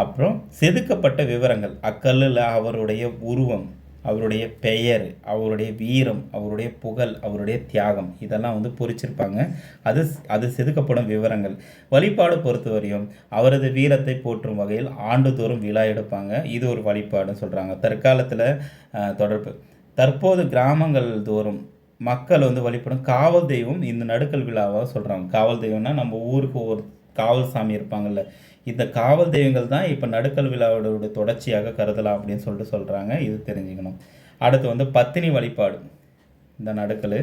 அப்புறம் செதுக்கப்பட்ட விவரங்கள், அக்கல்லில் அவருடைய உருவம், அவருடைய பெயர், அவருடைய வீரம், அவருடைய புகழ், அவருடைய தியாகம், இதெல்லாம் வந்து பொறிச்சிருப்பாங்க. அது செதுக்கப்படும் விவரங்கள். வழிபாடு பொறுத்தவரையும் அவரது வீரத்தை போற்றும் வகையில் ஆண்டுதோறும் விழா எடுப்பாங்க. இது ஒரு வழிபாடுன்னு சொல்கிறாங்க. தற்காலத்தில் தற்போது கிராமங்கள் தோறும் மக்கள் வந்து வழிபடும் காவல் தெய்வம் இந்த நடுக்கல் விழாவாக சொல்கிறாங்க. காவல் தெய்வம்னா நம்ம ஊருக்கு ஒரு காவல் சாமி இருப்பாங்கள்ல, இந்த காவல் தெய்வங்கள் தான் இப்போ நடுக்கல் விழாவோட தொடர்ச்சியாக கருதலாம் அப்படின்னு சொல்லிட்டு சொல்கிறாங்க. இது தெரிஞ்சுக்கணும். அடுத்து வந்து பத்தினி வழிபாடு. இந்த நடுக்கல்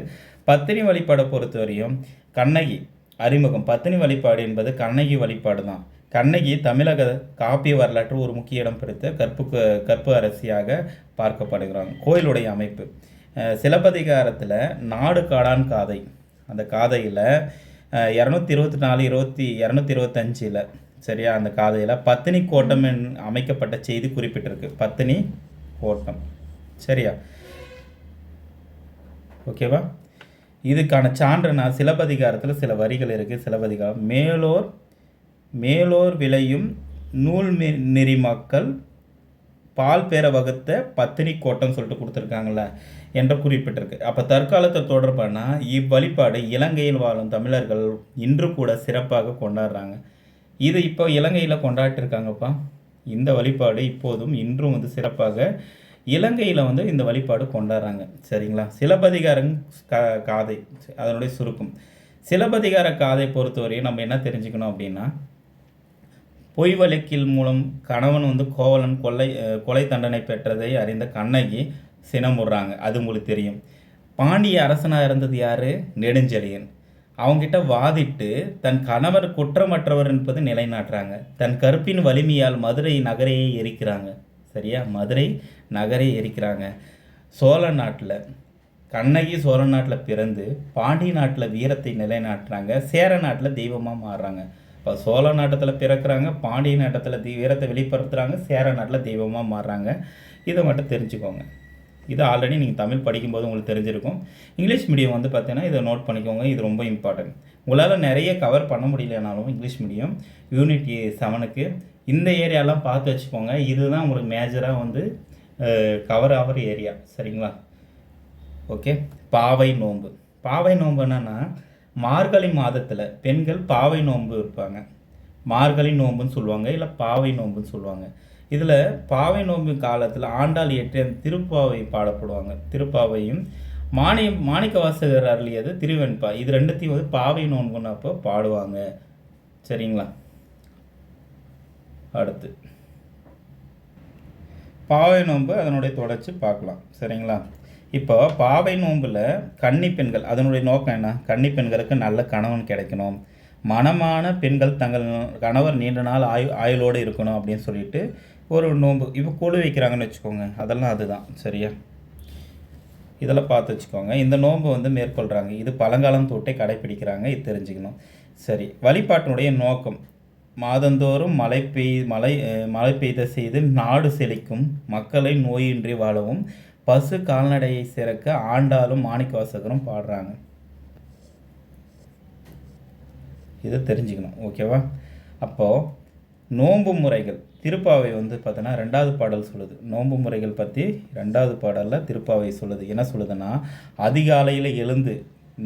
பத்தினி வழிபாடை பொறுத்தவரையும் கண்ணகி அறிமுகம். பத்தினி வழிபாடு என்பது கண்ணகி வழிபாடு தான். கண்ணகி தமிழக காப்பிய வரலாற்று ஒரு முக்கிய இடம் பிடித்த கற்பு அரசியாக பார்க்கப்படுகிறாங்க. கோயிலுடைய அமைப்பு சிலப்பதிகாரத்தில் நாடு காடான் காதை, அந்த காதையில் 224 சரியா, அந்த காதையில் பத்தினி கோட்டம் அமைக்கப்பட்ட செய்தி குறிப்பிட்டிருக்கு. பத்தினி கோட்டம் சரியா, ஓகேவா. இதுக்கான சான்றுனா சிலப்பதிகாரத்தில் சில வரிகள் இருக்குது. சிலப்பதிகாரம் மேலோர் விளையும் நூல் நெறி மக்கள் பால் பேர வகுத்த பத்தினி கோட்டம் சொல்லிட்டு கொடுத்துருக்காங்கள என்று குறிப்பிட்டிருக்கு. அப்போ தற்காலத்தை தொடர்பான இவ்வழிபாடு இலங்கையில் வாழும் தமிழர்கள் இன்று கூட சிறப்பாக கொண்டாடுறாங்க. இது இப்போ இலங்கையில் கொண்டாட்டிருக்காங்கப்பா. இந்த வழிபாடு இப்போதும் இன்றும் வந்து சிறப்பாக இலங்கையில் வந்து இந்த வழிபாடு கொண்டாடுறாங்க. சரிங்களா. சிலப்பதிகாரம் காதை அதனுடைய சுருக்கம். சிலப்பதிகார காதை பொறுத்தவரையும் நம்ம என்ன தெரிஞ்சுக்கணும் அப்படின்னா, பொய் வழக்கில் மூலம் கணவன் வந்து கோவலன் கொலை தண்டனை பெற்றதை அறிந்த கண்ணகி சினமுறாங்க. அது உங்களுக்கு தெரியும். பாண்டிய அரசனாக இருந்தது யார்? நெடுஞ்செழியன். அவங்ககிட்ட வாதிட்டு தன் கணவர் குற்றமற்றவர் என்பது நிலைநாட்டுறாங்க. தன் கற்பின் வலிமையால் மதுரை நகரையே எரிக்கிறாங்க. சரியா, மதுரை நகரை எரிக்கிறாங்க. சோழ நாட்டில் கண்ணகி சோழ நாட்டில் பிறந்து பாண்டிய நாட்டில் வீரத்தை நிலைநாட்டுறாங்க. சேர நாட்டில் தெய்வமாக மாறுறாங்க. இப்போ சோழ நாட்டத்தில் பிறக்கிறாங்க, பாண்டிய நாட்டத்தில் வீரத்தை வெளிப்படுத்துகிறாங்க, சேர நாட்டில் தெய்வமாக மாறுறாங்க. இதை மட்டும் தெரிஞ்சுக்கோங்க. இது ஆல்ரெடி நீங்கள் தமிழ் படிக்கும்போது உங்களுக்கு தெரிஞ்சிருக்கும். இங்கிலீஷ் மீடியம் வந்து பார்த்தீங்கன்னா இதை நோட் பண்ணிக்கோங்க. இது ரொம்ப இம்பார்ட்டன்ட். உங்களால் நிறைய கவர் பண்ண முடியலனாலும் இங்கிலீஷ் மீடியம் யூனிட் 7க்கு இந்த ஏரியாலாம் பார்த்து வச்சுக்கோங்க. இதுதான் உங்களுக்கு மேஜராக வந்து கவர் ஆகிற ஏரியா. சரிங்களா. ஓகே. பாவை நோன்பு. பாவை நோன்பு என்னென்னா, மார்கழி மாதத்தில் பெண்கள் பாவை நோன்பு இருப்பாங்க. மார்கழி நோன்புன்னு சொல்லுவாங்க, இல்லை பாவை நோன்புன்னு சொல்லுவாங்க. இதில் பாவை நோன்பு காலத்தில் ஆண்டாள் இயற்றிய திருப்பாவை பாடப்படுவாங்க. திருப்பாவையும் மாணிக்க வாசகர் அருளியது திருவெண்பா. இது ரெண்டுத்தையும் வந்து பாவை நோன்புன்னு அப்போ பாடுவாங்க. சரிங்களா. அடுத்து பாவை நோன்பு அதனுடைய தொடர்ச்சி பார்க்கலாம். சரிங்களா. இப்போ பாவை நோம்பில் கன்னி பெண்கள் அதனுடைய நோக்கம் என்ன? கன்னி பெண்களுக்கு நல்ல கணவன் கிடைக்கணும், மனமான பெண்கள் தங்கள் கணவர் நீண்ட நாள் ஆயுளோடு இருக்கணும் அப்படின்னு சொல்லிட்டு ஒரு நோன்பு. இப்போ கொழு வைக்கிறாங்கன்னு வச்சுக்கோங்க, அதெல்லாம் அதுதான். சரியா, இதெல்லாம் பார்த்து வச்சுக்கோங்க. இந்த நோன்பு வந்து மேற்கொள்கிறாங்க. இது பழங்காலம் தொட்டே கடைப்பிடிக்கிறாங்க. இது தெரிஞ்சுக்கணும். சரி, வழிபாட்டினுடைய நோக்கம் மாதந்தோறும் மழை பெய்த செய்து நாடு செழிக்கும், மக்களை நோயின்றி வாழவும், பசு கால்நடையை சிறக்க ஆண்டாலும் மாணிக்கவாசகரும் பாடுறாங்க. இதை தெரிஞ்சுக்கணும். ஓகேவா. அப்போது நோன்பு முறைகள் திருப்பாவை வந்து பார்த்தோன்னா 2வது பாடல் சொல்லுது. நோன்பு முறைகள் பற்றி 2வது பாடலில் திருப்பாவை சொல்லுது. என்ன சொல்லுதுன்னா, அதிகாலையில் எழுந்து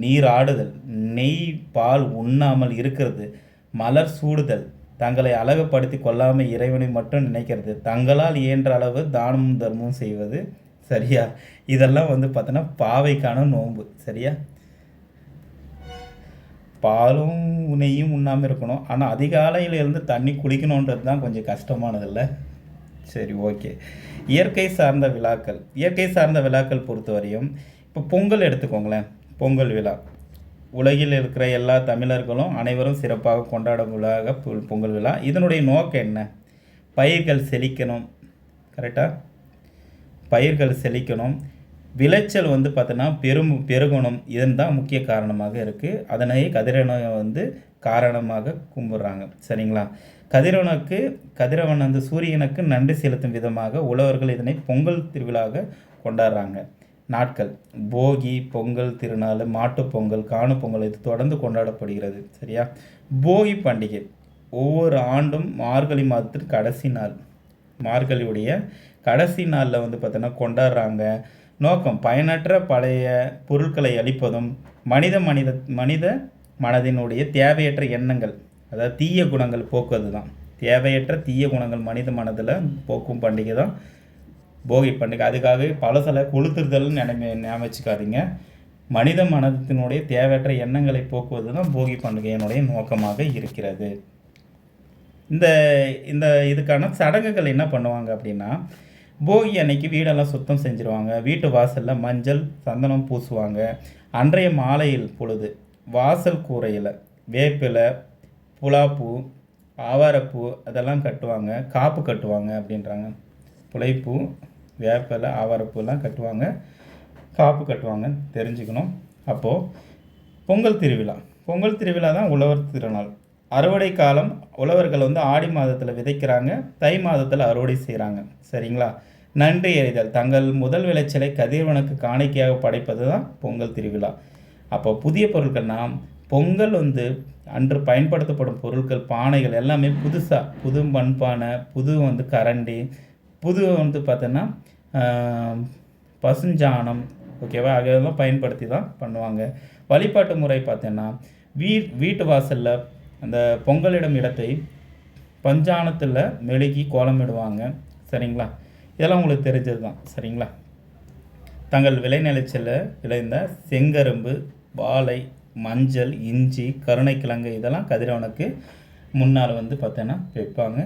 நீர் ஆடுதல், நெய் பால் உண்ணாமல் இருக்கிறது, மலர் சூடுதல், தங்களை அழகுப்படுத்தி கொள்ளாமல் இறைவனை மட்டும் நினைக்கிறது, தங்களால் இயன்ற அளவு தானமும் தர்மமும் செய்வது. சரியா, இதெல்லாம் வந்து பார்த்தோன்னா பாவைக்கான நோன்பு. சரியா, பாலும் நெய்யும் உண்ணாமல் இருக்கணும். ஆனால் அதிகாலையில் இருந்து தண்ணி குடிக்கணுன்றது தான் கொஞ்சம் கஷ்டமானதில்லை. சரி, ஓகே. இயற்கை சார்ந்த விழாக்கள் பொறுத்தவரையும் இப்போ பொங்கல் எடுத்துக்கோங்களேன். பொங்கல் விழா உலகில் இருக்கிற எல்லா தமிழர்களும் அனைவரும் சிறப்பாக கொண்டாடும் விழாக பொங்கல் விழா. இதனுடைய நோக்கம் என்ன? பயிர்கள் செழிக்கணும். கரெக்டாக, பயிர்கள் செழிக்கணும், விளைச்சல் வந்து பார்த்தோன்னா பெருகணும். இதன் தான் முக்கிய காரணமாக இருக்குது. அதனை கதிரவனை வந்து காரணமாக கும்பிட்றாங்க. சரிங்களா. கதிரவன் வந்து சூரியனுக்கு நன்றி செலுத்தும் விதமாக உழவர்கள் இதனை பொங்கல் திருவிழாக கொண்டாடுறாங்க. நாட்கள் போகி, பொங்கல் திருநாள், மாட்டுப்பொங்கல், காணுப்பொங்கல் இது தொடர்ந்து கொண்டாடப்படுகிறது. சரியா. போகி பண்டிகை ஒவ்வொரு ஆண்டும் மார்கழி மாதத்திற்கு கடைசி நாள், மார்கழியுடைய கடைசி நாளில் வந்து பார்த்தோன்னா கொண்டாடுறாங்க. நோக்கம் பயனற்ற பழைய பொருட்களை அழிப்பதும், மனித மனதினுடைய தேவையற்ற எண்ணங்கள், அதாவது தீய குணங்கள் போக்குவது தான். தேவையற்ற தீய குணங்கள் மனித மனதில் போக்கும் பண்டிகை தான் போகி பண்டிகை. அதுக்காக பழசலை கொளுத்துறதல்னு நினைச்சிக்காதீங்க. மனித மனத்தினுடைய தேவையற்ற எண்ணங்களை போக்குவது தான் போகி பண்டிகையினுடைய நோக்கமாக இருக்கிறது. இந்த இந்த இதுக்கான சடங்குகள் என்ன பண்ணுவாங்க அப்படின்னா, போகி அன்னைக்கு வீடெல்லாம் சுத்தம் செஞ்சுருவாங்க. வீட்டு வாசலில் மஞ்சள் சந்தனம் பூசுவாங்க. அன்றைய மாலையில் பொழுது வாசல் கூரையில் வேப்பிலை, புலாப்பூ, ஆவாரப்பூ அதெல்லாம் கட்டுவாங்க. காப்பு கட்டுவாங்க அப்படின்றாங்க. புலைப்பூ, வேப்பிலை, ஆவாரப்பூலாம் கட்டுவாங்க, காப்பு கட்டுவாங்கன்னு தெரிஞ்சுக்கணும். அப்போது பொங்கல் திருவிழா பொங்கல் திருவிழா தான் உழவர் திருநாள். அறுவடை காலம். உழவர்கள் வந்து ஆடி மாதத்தில் விதைக்கிறாங்க, தை மாதத்தில் அறுவடை செய்கிறாங்க. சரிங்களா? நன்றி எறிதல். தங்கள் முதல் விளைச்சலை கதிரவனுக்கு காணிக்கையாக படைப்பது தான் பொங்கல் திருவிழா. அப்போ புதிய பொருட்கள்னால் பொங்கல் வந்து அன்று பயன்படுத்தப்படும் பொருட்கள், பானைகள் எல்லாமே புதுசாக, புது மண்பானை, புது வந்து கரண்டி, புது வந்து பார்த்தோன்னா பசுஞ்சாணம், ஓகேவா, அதெல்லாம் பயன்படுத்தி தான் பண்ணுவாங்க. வழிபாட்டு முறை பார்த்தோன்னா வீட்டு வாசலில் அந்த பொங்கலிடும் இடத்தை பஞ்சானத்தில் மெழுகி கோலமிடுவாங்க. சரிங்களா? இதெல்லாம் உங்களுக்கு தெரிஞ்சது தான். சரிங்களா? தங்கள் விளைநிலத்தில் விளைந்த செங்கரும்பு, வாழை, மஞ்சள், இஞ்சி, கருணைக்கிழங்கு இதெல்லாம் கதிரவனுக்கு முன்னால் வந்து பார்த்தோன்னா வைப்பாங்க.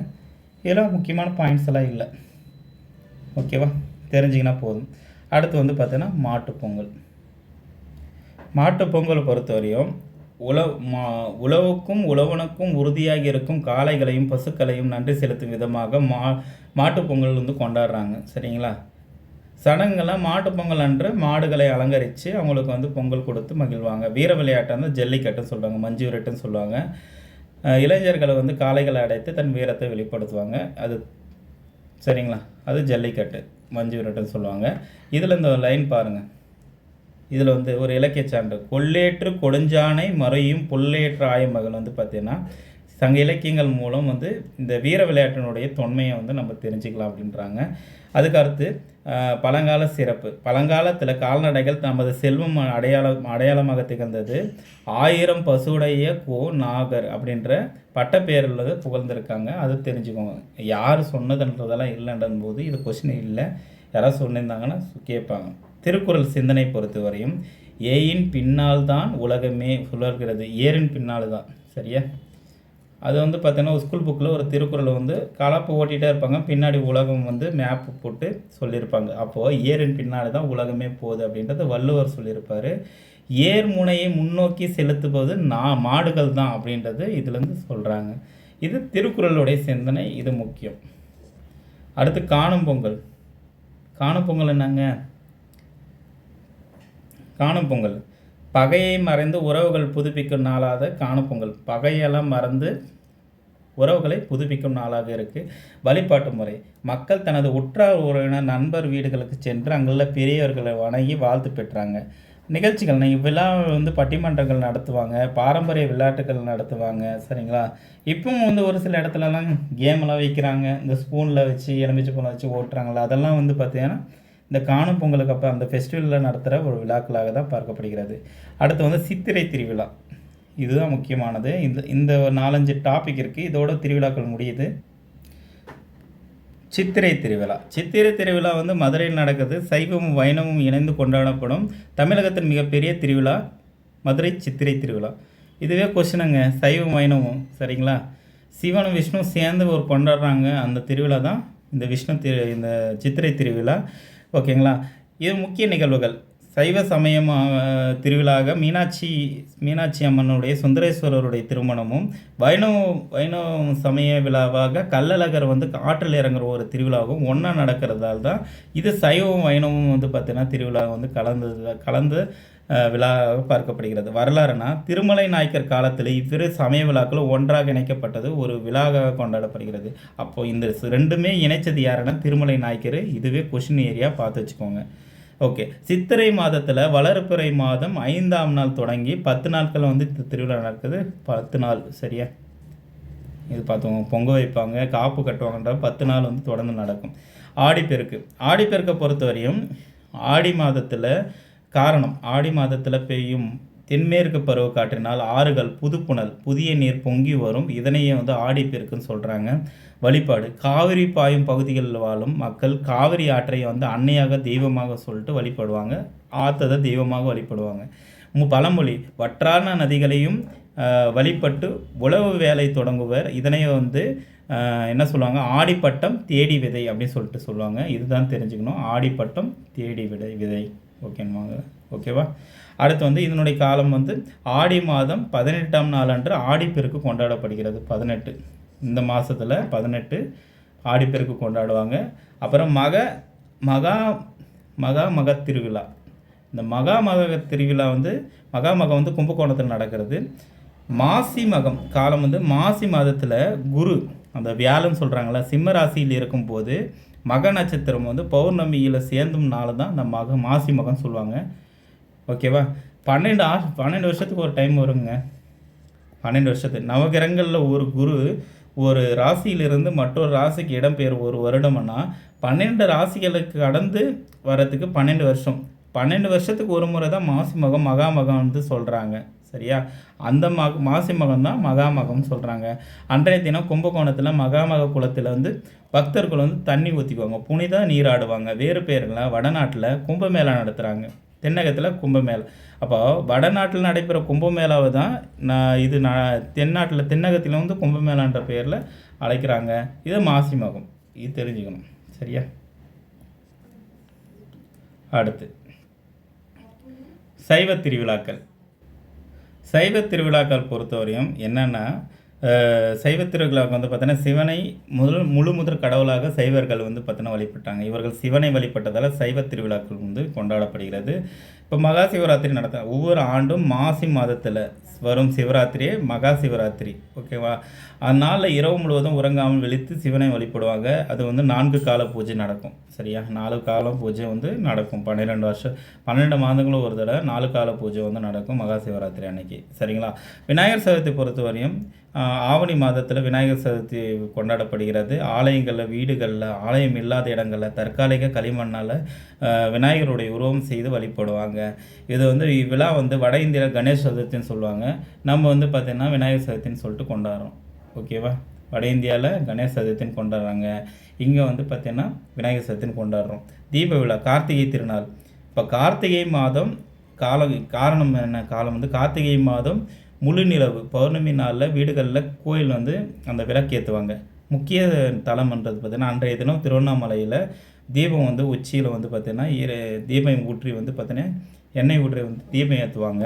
இதெல்லாம் முக்கியமான பாயிண்ட்ஸ் எல்லாம் இல்லை. ஓகேவா? தெரிஞ்சிங்கன்னா போதும். அடுத்து வந்து பார்த்தோன்னா மாட்டுப்பொங்கல். மாட்டுப்பொங்கலை பொறுத்தவரையும் உழவுக்கும் உழவனுக்கும் உறுதியாக இருக்கும் காளைகளையும் பசுக்களையும் நன்றி செலுத்தும் விதமாக மாட்டுப்பொங்கல் வந்து கொண்டாடுறாங்க. சரிங்களா? சடங்குகள்லாம் மாட்டுப்பொங்கல் அன்று மாடுகளை அலங்கரித்து அவங்களுக்கு வந்து பொங்கல் கொடுத்து மகிழ்வாங்க. வீர விளையாட்டை வந்து ஜல்லிக்கட்டுன்னு சொல்லுவாங்க, மஞ்சு விரட்டுன்னு சொல்லுவாங்க. இளைஞர்களை வந்து காளைகளை அடைத்து தன் வீரத்தை வெளிப்படுத்துவாங்க. அது சரிங்களா? அது ஜல்லிக்கட்டு, மஞ்சு விரட்டுன்னு சொல்லுவாங்க. இதில் இந்த லைன் பாருங்கள். இதில் வந்து ஒரு இலக்கிய சான்று, கொள்ளேற்று கொடுஞ்சானை மறையும் புல்லேற்று ஆயமகள் வந்து பார்த்தீங்கன்னா சங்க இலக்கியங்கள் மூலம் வந்து இந்த வீர விளையாட்டினுடைய தொன்மையை வந்து நம்ம தெரிஞ்சுக்கலாம் அப்படின்றாங்க. அதுக்கு அடுத்து பழங்கால சிறப்பு. பழங்காலத்தில் கால்நடைகள் தமது செல்வம் அடையாளமாக திகழ்ந்தது. 1000 பசுடைய நாகர் அப்படின்ற பட்டப்பேரில் புகழ்ந்திருக்காங்க. அது தெரிஞ்சுக்கோங்க. யார் சொன்னதுன்றதெல்லாம் இல்லைன்றது போது இது கொஸ்டின் இல்லை. யாராவது சொன்னிருந்தாங்கன்னா கேட்பாங்க. திருக்குறள் சிந்தனை பொறுத்தவரையும் ஏயின் பின்னால் தான் உலகமே சுழல்கிறது. ஏரின் பின்னால் தான். சரியா? அது வந்து பார்த்தீங்கன்னா ஸ்கூல் புக்கில் ஒரு திருக்குறளை வந்து கலப்பு ஓட்டிகிட்டே இருப்பாங்க, பின்னாடி உலகம் வந்து மேப்பு போட்டு சொல்லியிருப்பாங்க. அப்போது ஏரின் பின்னாடி தான் உலகமே போகுது அப்படின்றத வள்ளுவர் சொல்லியிருப்பார். ஏர் முனையை முன்னோக்கி செலுத்துவது மாடுகள் தான் அப்படின்றது இதுலேருந்து சொல்கிறாங்க. இது திருக்குறளுடைய சிந்தனை. இது முக்கியம். அடுத்து காணும் பொங்கல். காணும் பொங்கல் என்னங்க? காணும் பொங்கல் பகையை மறைந்து உறவுகள் புதுப்பிக்கும் நாளாக காணும் பொங்கல். பகையெல்லாம் மறந்து உறவுகளை புதுப்பிக்கும் நாளாக இருக்குது. வழிபாட்டு முறை. மக்கள் தனது உற்றார் உறவினர் நண்பர் வீடுகளுக்கு சென்று அங்குள்ள பெரியவர்களை வணங்கி வாழ்த்து பெற்றாங்க. நிகழ்ச்சிகள் விழா வந்து பட்டிமன்றங்கள் நடத்துவாங்க, பாரம்பரிய விளையாட்டுகள் நடத்துவாங்க. சரிங்களா? இப்பவும் வந்து ஒரு சில இடத்துலலாம் கேமெல்லாம் வைக்கிறாங்க. இந்த ஸ்பூனில் வச்சு எலுமிச்சை பழம் வச்சு ஓட்டுறாங்களா, அதெல்லாம் வந்து பார்த்திங்கன்னா இந்த காணும் பொங்கலுக்கு அப்போ அந்த ஃபெஸ்டிவலில் நடத்துகிற ஒரு விழாக்களாக தான் பார்க்கப்படுகிறது. அடுத்து வந்து சித்திரை திருவிழா. இதுதான் முக்கியமானது. இந்த 4-5 டாபிக் இருக்குது. இதோட திருவிழாக்கள் முடியுது. சித்திரை திருவிழா. சித்திரை திருவிழா வந்து மதுரையில் நடக்குது. சைவமும் வைணவமும் இணைந்து கொண்டாடப்படும் தமிழகத்தின் மிகப்பெரிய திருவிழா மதுரை சித்திரை திருவிழா. இதுவே கொஸ்டினுங்க, சைவம் வைணவம். சரிங்களா? சிவனும் விஷ்ணு சேர்ந்து ஒரு கொண்டாடுறாங்க. அந்த திருவிழா தான் இந்த சித்திரை திருவிழா. ஓகேங்களா? இது முக்கிய நிகழ்வுகள். சைவ சமயம் திருவிழாக மீனாட்சி அம்மனுடைய சுந்தரேஸ்வரருடைய திருமணமும், வைணவ சமய விழாவாக கள்ளழகர் வந்து ஆற்றில் இறங்குற ஒரு திருவிழாவும் ஒன்றா நடக்கிறதால தான் இது சைவம் வைணவம் வந்து பார்த்தீங்கன்னா திருவிழா வந்து கலந்து விழாவாக பார்க்கப்படுகிறது. வரலாறுனா திருமலை நாயக்கர் காலத்தில் இவ்விரு சமய விழாக்களும் ஒன்றாக இணைக்கப்பட்டது ஒரு விழாவாக கொண்டாடப்படுகிறது. அப்போது இந்த ரெண்டுமே இணைச்சது யாருன்னா திருமலை நாயக்கர். இதுவே கொஷின் ஏரியா பார்த்து வச்சுக்கோங்க. ஓகே. சித்திரை மாதத்தில் வளர்பிறை மாதம் 5ஆம் நாள் தொடங்கி 10 நாட்கள் வந்து திருவிழா நடக்குது. 10 நாள். சரியா? இது பார்த்தோம். பொங்க வைப்பாங்க, காப்பு கட்டுவாங்கன்ற 10 நாள் வந்து தொடர்ந்து நடக்கும். ஆடிப்பெருக்கு. ஆடிப்பெருக்கை பொறுத்தவரையும் ஆடி மாதத்தில் பெய்யும் தென்மேற்கு பருவக்காற்றினால் ஆறுகள் புதுப்புணல் புதிய நீர் பொங்கி வரும். இதனையே வந்து ஆடிப்பெருக்குன்னு சொல்கிறாங்க. வழிபாடு. காவிரி பாயும் பகுதிகளில் வாழும் மக்கள் காவிரி ஆற்றை வந்து அன்னையாக தெய்வமாக சொல்லிட்டு வழிபடுவாங்க. ஆற்றதை தெய்வமாக வழிபடுவாங்க. பழமொழி. வற்றான நதிகளையும் வழிபட்டு உழவு வேலை தொடங்குவர். இதனை வந்து என்ன சொல்லுவாங்க, ஆடிப்பட்டம் தேடி விதை அப்படின்னு சொல்லிட்டு சொல்லுவாங்க. இதுதான் தெரிஞ்சுக்கணும், ஆடிப்பட்டம் தேடி விதை. ஓகேவாங்க, ஓகேவா. அடுத்து வந்து இதனுடைய காலம் வந்து ஆடி மாதம் 18ஆம் நாள் அன்று ஆடிப்பெருக்கு கொண்டாடப்படுகிறது. 18 இந்த மாதத்தில் 18 ஆடிப்பெருக்கு கொண்டாடுவாங்க. அப்புறம் மக திருவிழா. இந்த மக திருவிழா வந்து மகம் வந்து கும்பகோணத்தில் நடக்கிறது. மாசி மகம் காலம் வந்து மாசி மாதத்தில் குரு அந்த வியாழன் சொல்கிறாங்களா சிம்ம ராசியில் இருக்கும்போது மக நட்சத்திரம் வந்து பௌர்ணமியில் சேர்ந்தும் நாள் தான் இந்த மாசி மகம் சொல்லுவாங்க. ஓகேவா. 12 வருஷத்துக்கு ஒரு டைம் வருங்க. 12 வருஷத்துக்கு நவகிரகங்களில் ஒரு குரு ஒரு ராசியிலிருந்து மற்றொரு ராசிக்கு இடம்பெயர் ஒரு வருடம்னா 12 ராசிகளுக்கு கடந்து வரத்துக்கு 12 வருஷம். 12 வருஷத்துக்கு ஒரு முறை தான் மாசி மகம் மகாமகம் வந்து சொல்கிறாங்க. சரியா. அந்த மாசி மகம் தான் மகாமகம்னு சொல்கிறாங்க. அன்றைய தினம் கும்பகோணத்தில் மகாமக குளத்தில் வந்து பக்தர்கள் வந்து தண்ணி ஊற்றிக்குவாங்க, புனித நீராடுவாங்க. வேறு பேர்களில் வடநாட்டில் கும்பமேளா நடத்துகிறாங்க, தென்னகத்தில் கும்பமேளா. அப்போ வடநாட்டில் நடைபெற கும்பமேளாவை தான் தென்னாட்டில் தென்னகத்தில் வந்து கும்பமேளான்ற பேரில் அழைக்கிறாங்க. இது மாசி மகம், இது தெரிஞ்சுக்கணும். சரியா. அடுத்து சைவ திருவிழாக்கள். சைவ திருவிழாக்கள் பொறுத்தவரையும் என்னென்னா, சைவ திருவிழாவுக்கு வந்து பார்த்தீங்கன்னா சிவனை முழு கடவுளாக சைவர்கள் வந்து பார்த்தீங்கன்னா வழிபட்டாங்க. இவர்கள் சிவனை வழிபட்டதால் சைவ திருவிழாக்கள் வந்து கொண்டாடப்படுகிறது. இப்போ மகா சிவராத்திரி ஒவ்வொரு ஆண்டும் மாசி மாதத்தில் வரும் சிவராத்திரியே மகா சிவராத்திரி. ஓகேவா. அதனால் இரவு முழுவதும் உறங்காமல் விழித்து சிவனை வழிபடுவாங்க. அது வந்து 4 கால பூஜை நடக்கும். சரியா. 4 காலம் பூஜை வந்து நடக்கும். 12 மாதங்களும் ஒரு தடவை 4 கால பூஜை வந்து நடக்கும் மகா சிவராத்திரி அன்னைக்கு. சரிங்களா. விநாயகர் சதுர்த்தி பொறுத்தவரையும் ஆவணி மாதத்தில் விநாயகர் சதுர்த்தி கொண்டாடப்படுகிறது. ஆலயங்களில், வீடுகளில், ஆலயம் இல்லாத இடங்களில் தற்காலிக களிமண்ணால் விநாயகருடைய உருவம் செய்து வழிபடுவாங்க. இது வந்து இவ்விழா வந்து வட இந்தியாவில் கணேஷ் சதுர்த்தின்னு சொல்லுவாங்க. நம்ம வந்து பார்த்திங்கன்னா விநாயகர் சதுர்த்தின்னு சொல்லிட்டு கொண்டாடுறோம். ஓகேவா. வட இந்தியாவில் கணேஷ் சதுர்த்தின்னு கொண்டாடுறாங்க, இங்கே வந்து பார்த்திங்கன்னா விநாயகர் சதுர்த்தின்னு கொண்டாடுறோம். தீப விழா, கார்த்திகை திருநாள். இப்போ கார்த்திகை மாதம் காரணம் என்ன, காலம் வந்து கார்த்திகை மாதம் முழு நிலவு பௌர்ணமி நாளில் வீடுகளில் கோயில் வந்து அந்த விளக்கேற்றுவாங்க. முக்கிய தலம்ன்றது பார்த்திங்கன்னா அன்றைய தினம் திருவண்ணாமலையில் தீபம் வந்து உச்சியில் வந்து பார்த்திங்கன்னா தீபம் ஊற்றி வந்து பார்த்திங்கன்னா எண்ணெய் ஊற்றி வந்து தீபம் ஏற்றுவாங்க.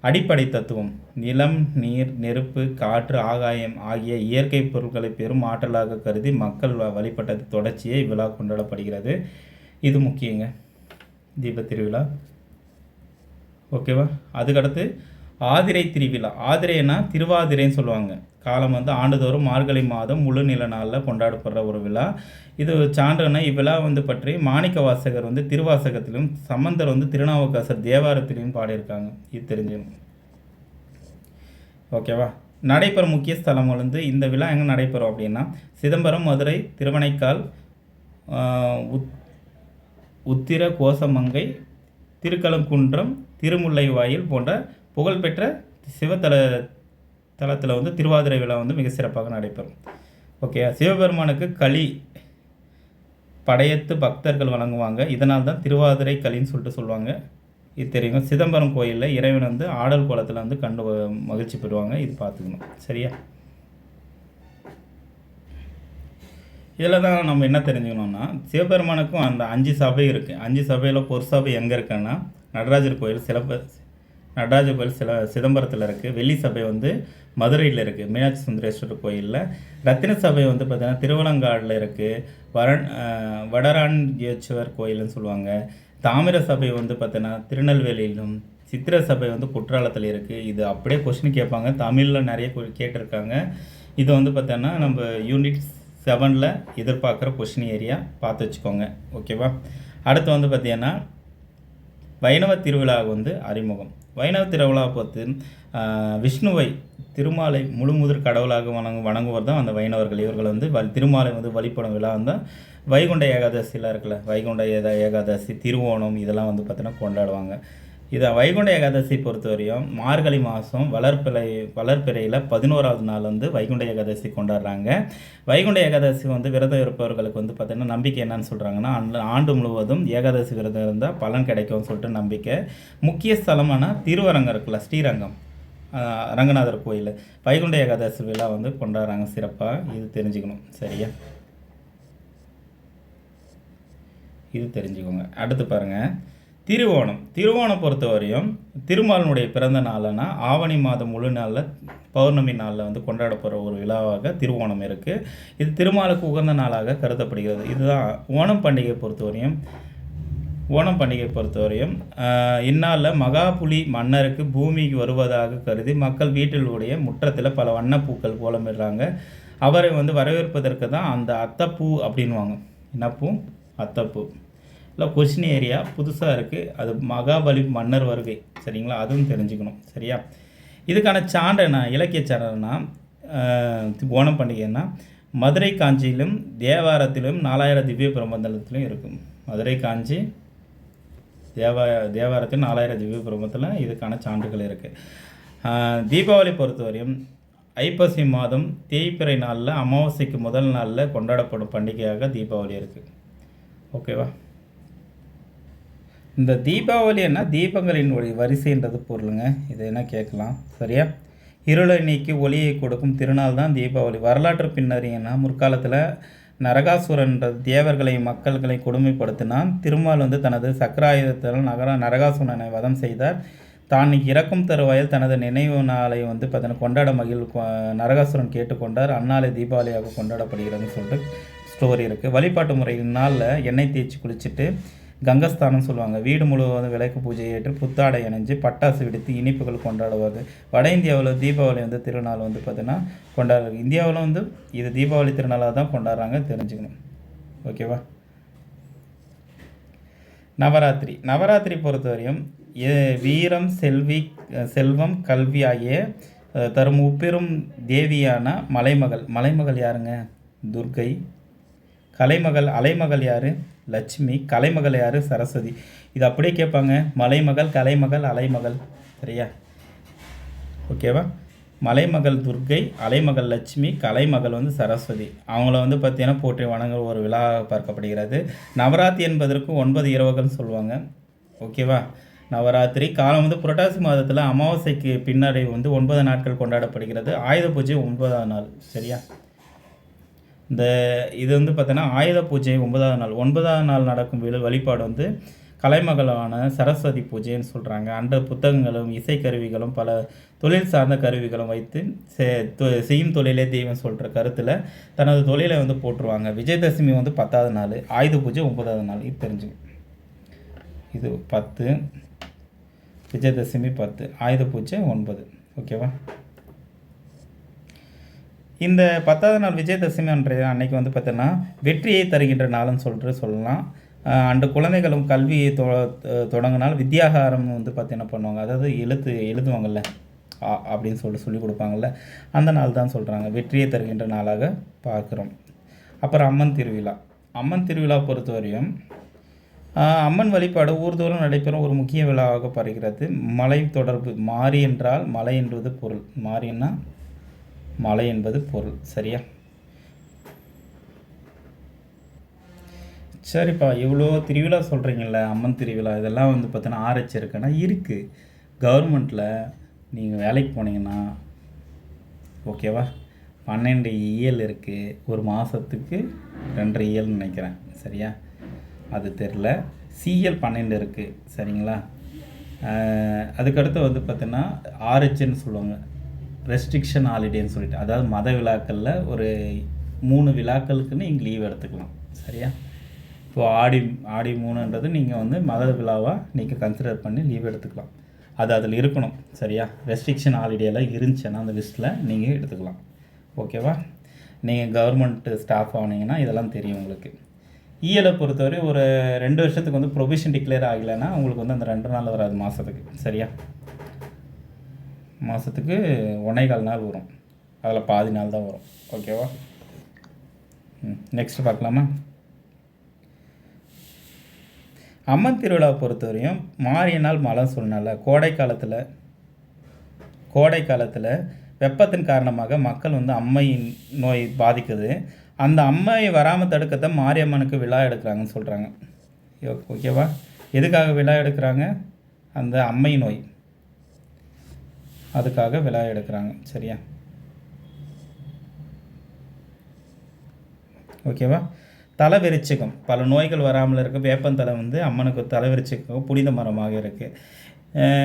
அடிப்படை தத்துவம் நிலம், நீர், நெருப்பு, காற்று, ஆகாயம் ஆகிய இயற்கை பொருட்களை பெரும் ஆற்றலாக கருதி மக்கள் வழிபட்டது தொடர்ச்சியே இவ்விழா கொண்டாடப்படுகிறது. இது முக்கியங்க தீப திருவிழா. ஓகேவா. அதுக்கடுத்து ஆதிரை திருவிழா. ஆதிரைனா திருவாதிரைன்னு சொல்லுவாங்க. காலம் வந்து ஆண்டுதோறும் மார்கழி மாதம் முழு நில நாளில் கொண்டாடப்படுற ஒரு விழா. இது சான்றுனா இவ்விழா வந்து பற்றி மாணிக்க வாசகர் வந்து திருவாசகத்திலும் சம்பந்தர் வந்து திருநாவுக்கரசர் தேவாரத்திலையும் பாடியிருக்காங்க. இது தெரிஞ்சுக்கணும். ஓகேவா. நடைபெறும் முக்கிய ஸ்தலங்கள் வந்து இந்த விழா எங்கே நடைபெறும் அப்படின்னா சிதம்பரம், மதுரை, திருவனைக்கால், உத்திர கோசமங்கை, திருக்கலங்குன்றம், திருமுல்லைவாயில் போன்ற புகழ்பெற்ற தலத்தில் வந்து திருவாதிரை விழா வந்து மிக சிறப்பாக நடைபெறும். ஓகே. சிவபெருமானுக்கு களி படையத்து பக்தர்கள் வழங்குவாங்க. இதனால் தான் திருவாதிரை களின்னு சொல்லிட்டு சொல்லுவாங்க. இது தெரியுங்க. சிதம்பரம் கோயிலில் இறைவன் வந்து ஆடல் கோலத்தில் வந்து கண்டு மகிழ்ச்சி பெறுவாங்க. இது பார்த்துக்கணும். சரியா. இதில் தான் நம்ம என்ன தெரிஞ்சுக்கணும்னா சிவபெருமானுக்கும் அந்த 5 சபை இருக்குது. 5 சபையில் ஒரு சபை எங்கே இருக்குன்னா நடராஜர் கோயில் சிதம்பரத்தில் இருக்குது. வெள்ளி சபை வந்து மதுரையில் இருக்குது, மீனாட்சி சுந்தரேஸ்வரர் கோயிலில். ரத்தின சபை வந்து பார்த்திங்கன்னா திருவலங்காடில் இருக்குது, வடராண்டியேஸ்வரர் கோயில்னு சொல்லுவாங்க. தாமிர சபை வந்து பார்த்திங்கன்னா திருநெல்வேலியிலும், சித்திர சபை வந்து குற்றாலத்தில் இருக்குது. இது அப்படியே கொஸ்டின் கேட்பாங்க, தமிழில் நிறைய கேட்டிருக்காங்க. இது வந்து பார்த்தோன்னா நம்ம யூனிட் 7ல் எதிர்பார்க்குற கொஸ்டின் ஏரியா பார்த்து வச்சுக்கோங்க. ஓகேவா. அடுத்து வந்து பார்த்திங்கன்னா வைணவ திருவிழா வந்து அறிமுகம். வைணவ திருவிழா பார்த்து விஷ்ணுவை திருமாலை முழுமுதற் கடவுளாக வணங்குவர் தான் அந்த வைணவர்கள். இவர்கள் வந்து திருமாலை வந்து வழிபடும் விழா வந்து வைகுண்ட ஏகாதசிலாம் இருக்குல்ல, வைகுண்ட ஏகாதசி, திருவோணம் இதெல்லாம் வந்து பார்த்திங்கன்னா கொண்டாடுவாங்க. இதை வைகுண்ட ஏகாதசி பொறுத்தவரையும் மார்கழி மாதம் வளர்ப்பிறையில் 11வது நாள் வந்து வைகுண்ட ஏகாதசி கொண்டாடுறாங்க. வைகுண்ட ஏகாதசி வந்து விரதம் இருப்பவர்களுக்கு வந்து பார்த்திங்கன்னா நம்பிக்கை என்னன்னு சொல்கிறாங்கன்னா ஆண்டு முழுவதும் ஏகாதசி விரதம் இருந்தால் பலன் கிடைக்கும்னு சொல்லிட்டு நம்பிக்கை. முக்கிய ஸ்தலமான திருவரங்கம் இருக்குல்ல, ஸ்ரீரங்கம், ரங்கநாதர் கோயில் வைகுண்ட ஏகாதசி விழா வந்து கொண்டாடுறாங்க சிறப்பாக. இது தெரிஞ்சுக்கணும். சரியா, இது தெரிஞ்சுக்கோங்க. அடுத்து பாருங்கள், திருவோணம் பொறுத்தவரையும் திருமாலனுடைய பிறந்த நாள்னா ஆவணி மாதம் முழு நாளில் பௌர்ணமி நாளில் வந்து கொண்டாடப்படுற ஒரு விழாவாக திருவோணம் இருக்குது. இது திருமாலுக்கு உகந்த நாளாக கருதப்படுகிறது. இதுதான் ஓணம் பண்டிகை பொறுத்தவரையும் இந்நாளில் மகாபுலி மன்னருக்கு பூமிக்கு வருவதாக கருதி மக்கள் வீட்டிலுடைய முற்றத்தில் பல வண்ணப்பூக்கள் கோலமிடுறாங்க. அவரை வந்து வரவேற்பதற்கு தான் அந்த அத்தப்பூ அப்படின்வாங்க. என்ன பூ? அத்தப்பூ. இல்லை கொஷின் ஏரியா புதுசாக இருக்குது. அது மகாபலி மன்னர் வருகை. சரிங்களா, அதுவும் தெரிஞ்சுக்கணும். சரியா, இதுக்கான சான்று என்ன, இலக்கிய சான்றுனா ஓணம் பண்டிகைன்னா மதுரை காஞ்சியிலும் தேவாரத்திலும் 4000 திவ்ய பிரபந்தத்திலும் இருக்கும். மதுரை காஞ்சி தேவாரத்தில் 4000 திவ்ய பிரபந்தத்தில் இதுக்கான சான்றுகள் இருக்குது. தீபாவளி பொறுத்தவரையும் ஐப்பசி மாதம் தேய்பிறை நாளில் அமாவாசைக்கு முதல் நாளில் கொண்டாடப்படும் பண்டிகையாக தீபாவளி இருக்குது. ஓகேவா, இந்த தீபாவளி என்ன தீபங்களின் வரிசைன்றது பொருளுங்க. இது என்ன கேட்கலாம். சரியா, இருளை நீக்கி ஒளியை கொடுக்கும் திருநாள் தான் தீபாவளி. வரலாற்று பின்னறியன்னா முற்காலத்தில் நரகாசுரன்ற தேவர்களை மக்களை கொடுமைப்படுத்தினான். திருமால் வந்து தனது சக்கராயுதத்தால் நரகாசுரனை வதம் செய்தார். தான் இறக்கும் தருவாயில் தனது நினைவு நாளை வந்து பார்த்தீங்கன்னா கொண்டாட நரகாசுரன் கேட்டுக்கொண்டார். அந்நாளை தீபாவளியாக கொண்டாடப்படுகிறதுன்னு சொல்லிட்டு ஸ்டோரி இருக்குது. வழிபாட்டு முறையின் நாளில் எண்ணெய் தேய்ச்சி குளிச்சுட்டு கங்கஸ்தானம் சொல்லுவாங்க. வீடு முழுவதும் விளக்கு பூஜை ஏற்று புத்தாடை அணிஞ்சு பட்டாசு வெடித்து இனிப்புகள் கொண்டாடுவாங்க. வட இந்தியாவில் தீபாவளி வந்து திருநாள் வந்து பார்த்திங்கன்னா கொண்டாடுறாங்க. இந்தியாவில் வந்து இது தீபாவளி திருநாளாக தான் கொண்டாடுறாங்க, தெரிஞ்சுக்கணும். ஓகேவா, நவராத்திரி பொறுத்தவரையும் வீரம் செல்வம் கல்வி ஆகிய தரும் முப்பெரும் தேவியான மலைமகள் யாருங்க? துர்க்கை. அலைமகள் யார்? லட்சுமி. கலைமகள் யார்? சரஸ்வதி. இது அப்படியே கேட்பாங்க, மலைமகள், கலைமகள், அலைமகள். சரியா, ஓகேவா, மலைமகள் துர்க்கை, அலைமகள் லட்சுமி, கலைமகள் வந்து சரஸ்வதி. அவங்கள வந்து பார்த்தீங்கன்னா போற்றி வணங்க ஒரு விழா பார்க்கப்படுகிறது. நவராத்திரி என்பதற்கு 9 இரவுகள் சொல்லுவாங்க. ஓகேவா, நவராத்திரி காலம் வந்து புரட்டாசி மாதத்தில் அமாவாசைக்கு பின்னாடி வந்து 9 நாட்கள் கொண்டாடப்படுகிறது. ஆயுத பூஜை 9ஆவது நாள். சரியா, இது வந்து பார்த்தீங்கன்னா ஆயுத பூஜை 9ஆவது நாள் நடக்கும் வழிபாடு வந்து கலைமகளான சரஸ்வதி பூஜைன்னு சொல்கிறாங்க. அன்ற புத்தகங்களும் இசைக்கருவிகளும் பல தொழில் சார்ந்த கருவிகளும் வைத்து செய்யும் தொழிலே தெய்வம் சொல்கிற கருத்தில் தனது தொழிலை வந்து போட்டுருவாங்க. விஜயதசமி வந்து 10ஆவது நாள், ஆயுத பூஜை 9ஆவது நாள். இது தெரிஞ்சுங்க. இது 10, விஜயதசமி 10, ஆயுத பூஜை 9. ஓகேவா, இந்த 10ஆவது நாள் விஜயதசமி அன்றைக்கு வந்து பார்த்தோன்னா வெற்றியை தருகின்ற நாள்னு சொல்லலாம். அன்று குழந்தைகளும் கல்வியை தொடங்கினால் வித்யாகாரம் வந்து பார்த்து என்ன பண்ணுவாங்க, அதாவது எழுதுவாங்கள்ல அப்படின்னு சொல்லி கொடுப்பாங்கள்ல, அந்த நாள் தான் சொல்கிறாங்க வெற்றியை தருகின்ற நாளாக பார்க்குறோம். அப்புறம் அம்மன் திருவிழா பொறுத்தவரையும் அம்மன் வழிபாடு ஊர்தோறும் நடைபெறும் ஒரு முக்கிய விழாவாக படுகிறது. மலை தொடர்பு. மாரி என்றால் மலை என்பது பொருள். மாரின்னா மலை என்பது பொருள். சரியா, சரிப்பா, இவ்வளோ திருவிழா சொல்கிறீங்கள, அம்மன் திருவிழா இதெல்லாம் வந்து பார்த்தீங்கன்னா ஆராய்ச்சி இருக்குன்னா இருக்குது கவர்மெண்ட்டில். நீங்கள் வேலைக்கு போனீங்கன்னா ஓகேவா, 12 இயல் இருக்குது. ஒரு மாதத்துக்கு 2.5 இயல்னு நினைக்கிறேன். சரியா, அது தெரில. சிஎல் 12 இருக்குது. சரிங்களா, அதுக்கடுத்து வந்து பார்த்தீங்கன்னா ஆர்ஹெச்ன்னு சொல்லுவாங்க, ரெஸ்ட்ரிக்ஷன் ஹாலிடேன்னு சொல்லிட்டு, அதாவது மத விழாக்களில் ஒரு 3 விழாக்களுக்குன்னு இங்கே லீவ் எடுத்துக்கலாம். சரியா, இப்போது ஆடி 3ன்றது நீங்கள் வந்து மத விழாவாக நீங்கள் கன்சிடர் பண்ணி லீவ் எடுத்துக்கலாம். அது அதில் இருக்கணும். சரியா, ரெஸ்ட்ரிக்ஷன் ஹாலிடேலாம் இருந்துச்சுன்னா அந்த லிஸ்ட்டில் நீங்கள் எடுத்துக்கலாம். ஓகேவா, நீங்கள் கவர்மெண்ட்டு ஸ்டாஃப் ஆனீங்கன்னா இதெல்லாம் தெரியும் உங்களுக்கு. இஎலை பொறுத்தவரை ஒரு 2 வருஷத்துக்கு வந்து ப்ரொவிஷன் டிக்ளேர் ஆகலைன்னா உங்களுக்கு வந்து அந்த 2 நாள் வராது மாதத்துக்கு. சரியா, மாதத்துக்கு 1.25 நாள் வரும், அதில் பாதி நாள் தான் வரும். ஓகேவா, நெக்ஸ்ட் பார்க்கலாமா. அம்மன் திருவிழா பொறுத்தவரையும் மாறிய நாள் மழை சொன்னால கோடை காலத்தில் வெப்பத்தின் காரணமாக மக்கள் வந்து அம்மை நோய் பாதிக்குது. அந்த அம்மையை வராமல் தடுக்கத்தான் மாரியம்மனுக்கு விழா எடுக்கிறாங்கன்னு சொல்கிறாங்க. ஓகேவா, எதுக்காக விழா எடுக்கிறாங்க? அந்த அம்மை நோய் அதுக்காக விழா எடுக்கிறாங்க. சரியா? ஓகேவா? தலைவிருச்சிகம், பல நோய்கள் வராமல் இருக்க வேப்பந்தலை வந்து அம்மனுக்கு தலைவிருச்சிகம் புனித மரமாக இருக்குது.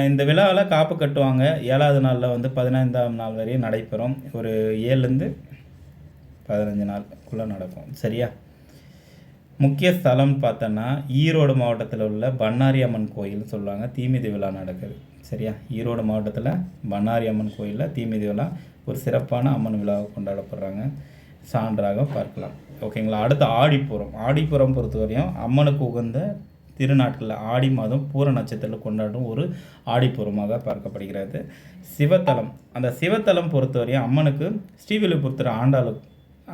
இந்த விழாவில் காப்பு கட்டுவாங்க. 7வது நாளில் வந்து 15ஆம் நாள் வரையும் நடைபெறும். ஒரு 7லேருந்து 15 நாளுக்குள்ளே நடக்கும். சரியா? முக்கிய ஸ்தலம் பார்த்தோன்னா ஈரோடு மாவட்டத்தில் உள்ள பண்ணாரி அம்மன் கோயில்னு சொல்லுவாங்க. தீமிதி விழா நடக்குது. சரியா? ஈரோடு மாவட்டத்தில் பண்ணாரி அம்மன் கோயிலில் தீமிதி விழா ஒரு சிறப்பான அம்மன் விழாவை கொண்டாடப்படுறாங்க. சான்றாக பார்க்கலாம். ஓகேங்களா? அடுத்து ஆடிப்பூரம். ஆடிப்பூரம் பொறுத்தவரையும் அம்மனுக்கு உகந்த திருநாட்களில் ஆடி மாதம் பூர நட்சத்திரத்தில் கொண்டாடும் ஒரு ஆடிப்பூரமாக பார்க்கப்படுகிறது. சிவத்தலம். அந்த சிவத்தலம் பொறுத்தவரையும் அம்மனுக்கு ஸ்ரீவில்லிபுத்தூர் ஆண்டாளுக்கு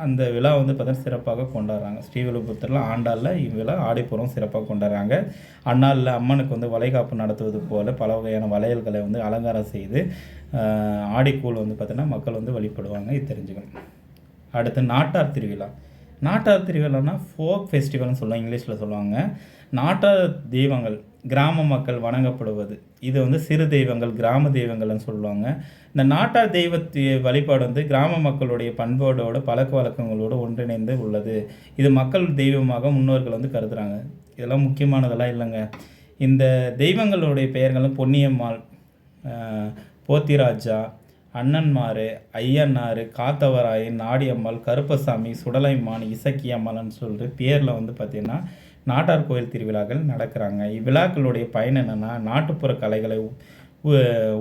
அந்த விழா வந்து பார்த்தீங்கன்னா சிறப்பாக கொண்டாடுறாங்க. ஸ்ரீவில்லிபுத்தூரில் ஆண்டாளில் இவ்விழா ஆடிப்பூரம் சிறப்பாக கொண்டாடுறாங்க. அந்நாளில் அம்மனுக்கு வந்து வளைகாப்பு நடத்துவது போல் பல வகையான வளையல்களை வந்து அலங்காரம் செய்து ஆடிக்கூழ் வந்து பார்த்திங்கன்னா மக்கள் வந்து வழிபடுவாங்க. இது தெரிஞ்சுக்கணும். அடுத்து நாட்டார் திருவிழா. நாட்டார் திருவிழானா ஃபோக் ஃபெஸ்டிவல்னு சொல்லுவாங்க, இங்கிலீஷில் சொல்லுவாங்க. நாட்டார் தெய்வங்கள் கிராம மக்கள் வணங்கப்படுவது. இது வந்து சிறு தெய்வங்கள், கிராம தெய்வங்கள்னு சொல்லுவாங்க. இந்த நாட்டார் தெய்வத்தை வழிபாடு வந்து கிராம மக்களுடைய பண்பாடோட பழக்க வழக்கங்களோடு ஒன்றிணைந்து உள்ளது. இது மக்கள் தெய்வமாக முன்னோர்கள் வந்து கருதுகிறாங்க. இதெல்லாம் முக்கியமானதெல்லாம் இல்லைங்க. இந்த தெய்வங்களுடைய பெயர்களும் பொன்னியம்மாள், போத்திராஜா, அண்ணன்மார், ஐயனார், காத்தவராயன், நாடியம்மாள், கருப்பசாமி, சுடலைமான், இசக்கியம்மாள்னு சொல்லிட்டு பேரில் வந்து பார்த்திங்கன்னா நாட்டார் கோயில் திருவிழாக்கள் நடக்கிறாங்க. இவ்விழாக்களுடைய பயன் என்னென்னா நாட்டுப்புற கலைகளை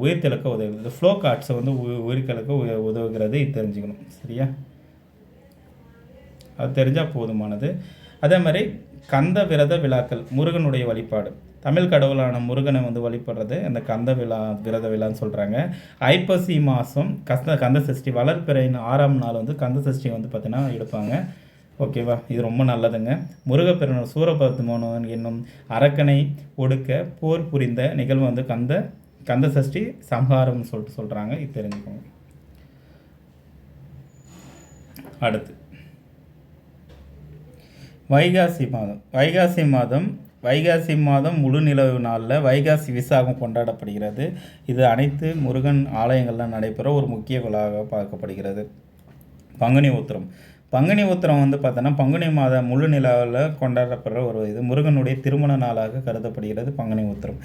உயிர்த்தெழுக்க உதவுகிறது. ஃப்ளோக் ஆர்ட்ஸை வந்து உயிர்த்தெழுக்க உதவுகிறது. இது தெரிஞ்சுக்கணும். சரியா? அது தெரிஞ்சால் போதுமானது. அதே மாதிரி கந்த விரத விழாக்கள், முருகனுடைய வழிபாடு. தமிழ் கடவுளான முருகனை வந்து வழிபடுறது அந்த கந்த விரத விழான்னு சொல்கிறாங்க. ஐப்பசி மாதம் கந்த சஷ்டி வளர்பிறையின் 6ஆம் நாள் வந்து கந்த சஷ்டி வந்து பார்த்திங்கன்னா எடுப்பாங்க. ஓகேவா? இது ரொம்ப நல்லதுங்க. முருகப்பெருமான் சூரபத்மன் என்னும் அரக்கனை ஒடுக்க போர் புரிந்த நிகழ்வு வந்து கந்த சஷ்டி சம்ஹாரம்னு சொல்கிறாங்க. இது தெரிஞ்சுக்கோங்க. அடுத்து வைகாசி மாதம் முழு நிலவு நாளில் வைகாசி விசாகம் கொண்டாடப்படுகிறது. இது அனைத்து முருகன் ஆலயங்களில் நடைபெற ஒரு முக்கிய விழாவாக பார்க்கப்படுகிறது. பங்குனி உத்திரம் வந்து பார்த்தோன்னா பங்குனி மாதம் முழு நிலாவில் கொண்டாடப்படுற ஒரு இது முருகனுடைய திருமண நாளாக கருதப்படுகிறது. பங்குனி உத்திரம்.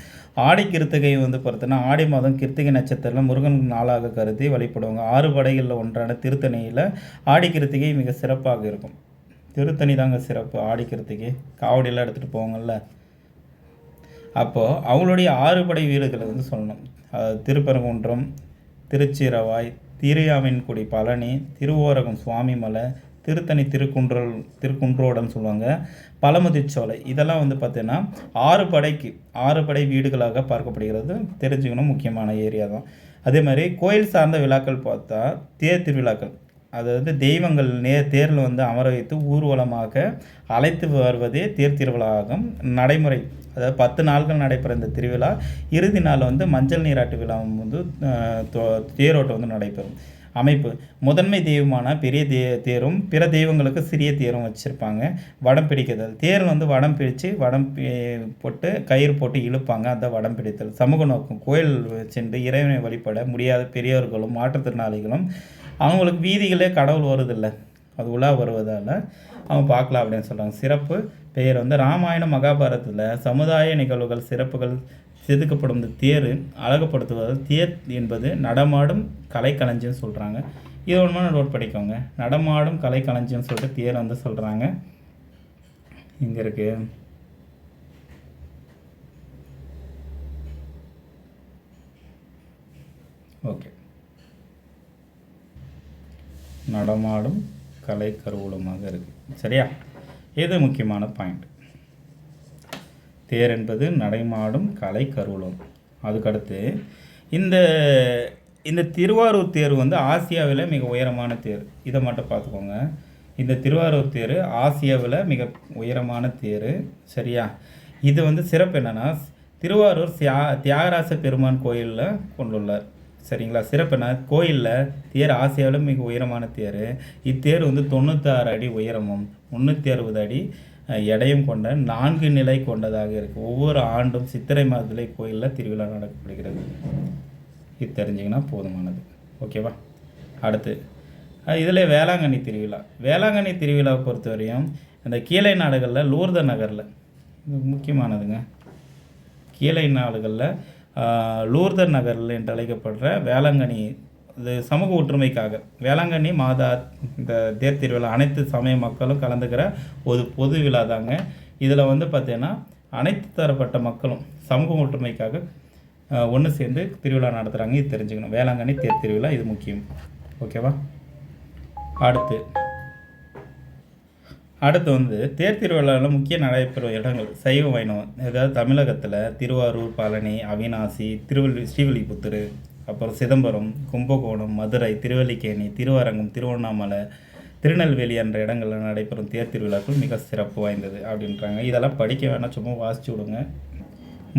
ஆடி கிருத்திகை வந்து பார்த்தோன்னா ஆடி மாதம் கிருத்திகை நட்சத்திரத்தில் முருகன் நாளாக கருதி வழிபடுவாங்க. 6 படைகளில் ஒன்றான திருத்தணியில் ஆடி கிருத்திகை மிக சிறப்பாக இருக்கும். திருத்தணி தாங்க சிறப்பு. ஆடி கிருத்திகை காவடியெல்லாம் எடுத்துகிட்டு போவாங்கள்ல, அப்போது அவங்களுடைய 6 படை வீடுகளை வந்து சொல்லணும். திருப்பரங்குன்றம், திருச்சிரவாய், திருயாவின்குடி பழனி, திருவோரகம் சுவாமிமலை, திருத்தணி திருக்குன்றோடன்னு சொல்லுவாங்க, பழமுதிர்ச்சோலை. இதெல்லாம் வந்து பார்த்தீங்கன்னா 6 படை வீடுகளாக பார்க்கப்படுகிறது. தெரிஞ்சுக்கணும், முக்கியமான ஏரியா தான். அதே மாதிரி கோயில் சார்ந்த விழாக்கள் பார்த்தா தேர் திருவிழாக்கள், அதாவது தெய்வங்கள் தேரில் வந்து அமர வைத்து ஊர்வலமாக அழைத்து வருவதே தேர் திருவிழாவாகும். நடைமுறை அதாவது 10 நாட்கள் நடைபெற இந்த திருவிழா இறுதி நாள் வந்து மஞ்சள் நீராட்டு விழா வந்து தேரோட்டம் வந்து நடைபெறும். அமைப்பு முதன்மை தெய்வமான பெரிய தேரும் பிற தெய்வங்களுக்கு சிறிய தேரும் வச்சுருப்பாங்க. வடம் பிடிக்குதல், தேர் வந்து வடம் பிடித்து போட்டு கயிறு போட்டு இழுப்பாங்க, அந்த வடம் பிடித்தல். சமூக நோக்கம் கோயில் சென்று இறைவனை வழிபட முடியாத பெரியவர்களும் மாற்றுத்திறனாளிகளும் அவங்களுக்கு வீதிகளே கடவுள் வருதில்லை, அது உலா வருவதால் அவங்க பார்க்கலாம் அப்படின்னு சொல்கிறாங்க. சிறப்பு பெயர் வந்து ராமாயண மகாபாரதத்தில் சமுதாய நிகழ்வுகள் சிறப்புகள் செதுக்கப்படும் இந்த தேர் அழகுப்படுத்துவது. தேர் என்பது நடமாடும் கலைக்களஞ்சியம்னு சொல்கிறாங்க. இது ஒன்று நோட் படிக்கோங்க. நடமாடும் கலைக்களஞ்சியம்னு சொல்லிட்டு தேர் வந்து சொல்கிறாங்க. இங்கே இருக்கு. ஓகே, நடமாடும் கலை கருவூலமாக இருக்குது. சரியா? இது முக்கியமான பாயிண்ட். தேர் என்பது நடைமாடும் கலை கருவூலம். அதுக்கடுத்து இந்த திருவாரூர் தேர் வந்து ஆசியாவில் மிக உயரமான தேர். இதை மட்டும் பார்த்துக்கோங்க. இந்த திருவாரூர் தேர் ஆசியாவில் மிக உயரமான தேர். சரியா? இது வந்து சிறப்பு என்னென்னா திருவாரூர் தியாகராச பெருமான் கோயிலில் கொண்டுள்ளார். சரிங்களா? சிறப்பு என்ன, கோயிலில் தேர் ஆசியாவில் மிக உயரமான தேர். இத்தேர் வந்து 96 அடி உயரமும் 360 அடி எடையும் கொண்ட 4 நிலை கொண்டதாக இருக்குது. ஒவ்வொரு ஆண்டும் சித்திரை மாதத்தில் கோயிலில் திருவிழா நடக்கப்படுகிறது. இது தெரிஞ்சிங்கன்னா போதுமானது. ஓகேவா? அடுத்து இதில் வேளாங்கண்ணி திருவிழா. வேளாங்கண்ணி திருவிழாவை பொறுத்தவரையும் இந்த கீழை நாடுகளில் லூர்து நகரில், இது முக்கியமானதுங்க, கீழை நாடுகளில் லூர்து நகரில் என்று அழைக்கப்படுற வேளாங்கண்ணி, இது சமூக ஒற்றுமைக்காக வேளாங்கண்ணி மாதா இந்த தேர் திருவிழா அனைத்து சமய மக்களும் கலந்துக்கிற ஒரு பொது விழா தாங்க. இதில் வந்து பார்த்தீங்கன்னா அனைத்து தரப்பட்ட மக்களும் சமூக ஒற்றுமைக்காக ஒன்று சேர்ந்து திருவிழா நடத்துகிறாங்க. இது தெரிஞ்சுக்கணும். வேளாங்கண்ணி தேர் திருவிழா இது முக்கியம். ஓகேவா? அடுத்து வந்து தேர் திருவிழாவில் முக்கிய நடைபெறும் இடங்கள் சைவ வைணவம். ஏதாவது தமிழகத்தில் திருவாரூர், பழனி, அவிநாசி, ஸ்ரீவில்லிபுத்தூர், அப்புறம் சிதம்பரம், கும்பகோணம், மதுரை, திருவல்லிக்கேணி, திருவரங்கம், திருவண்ணாமலை, திருநெல்வேலி என்ற இடங்களில் நடைபெறும் தேர் திருவிழாக்கள் மிக சிறப்பு வாய்ந்தது அப்படின்றாங்க. இதெல்லாம் படிக்க வேணாம், சும்மா வாசிச்சு விடுங்க,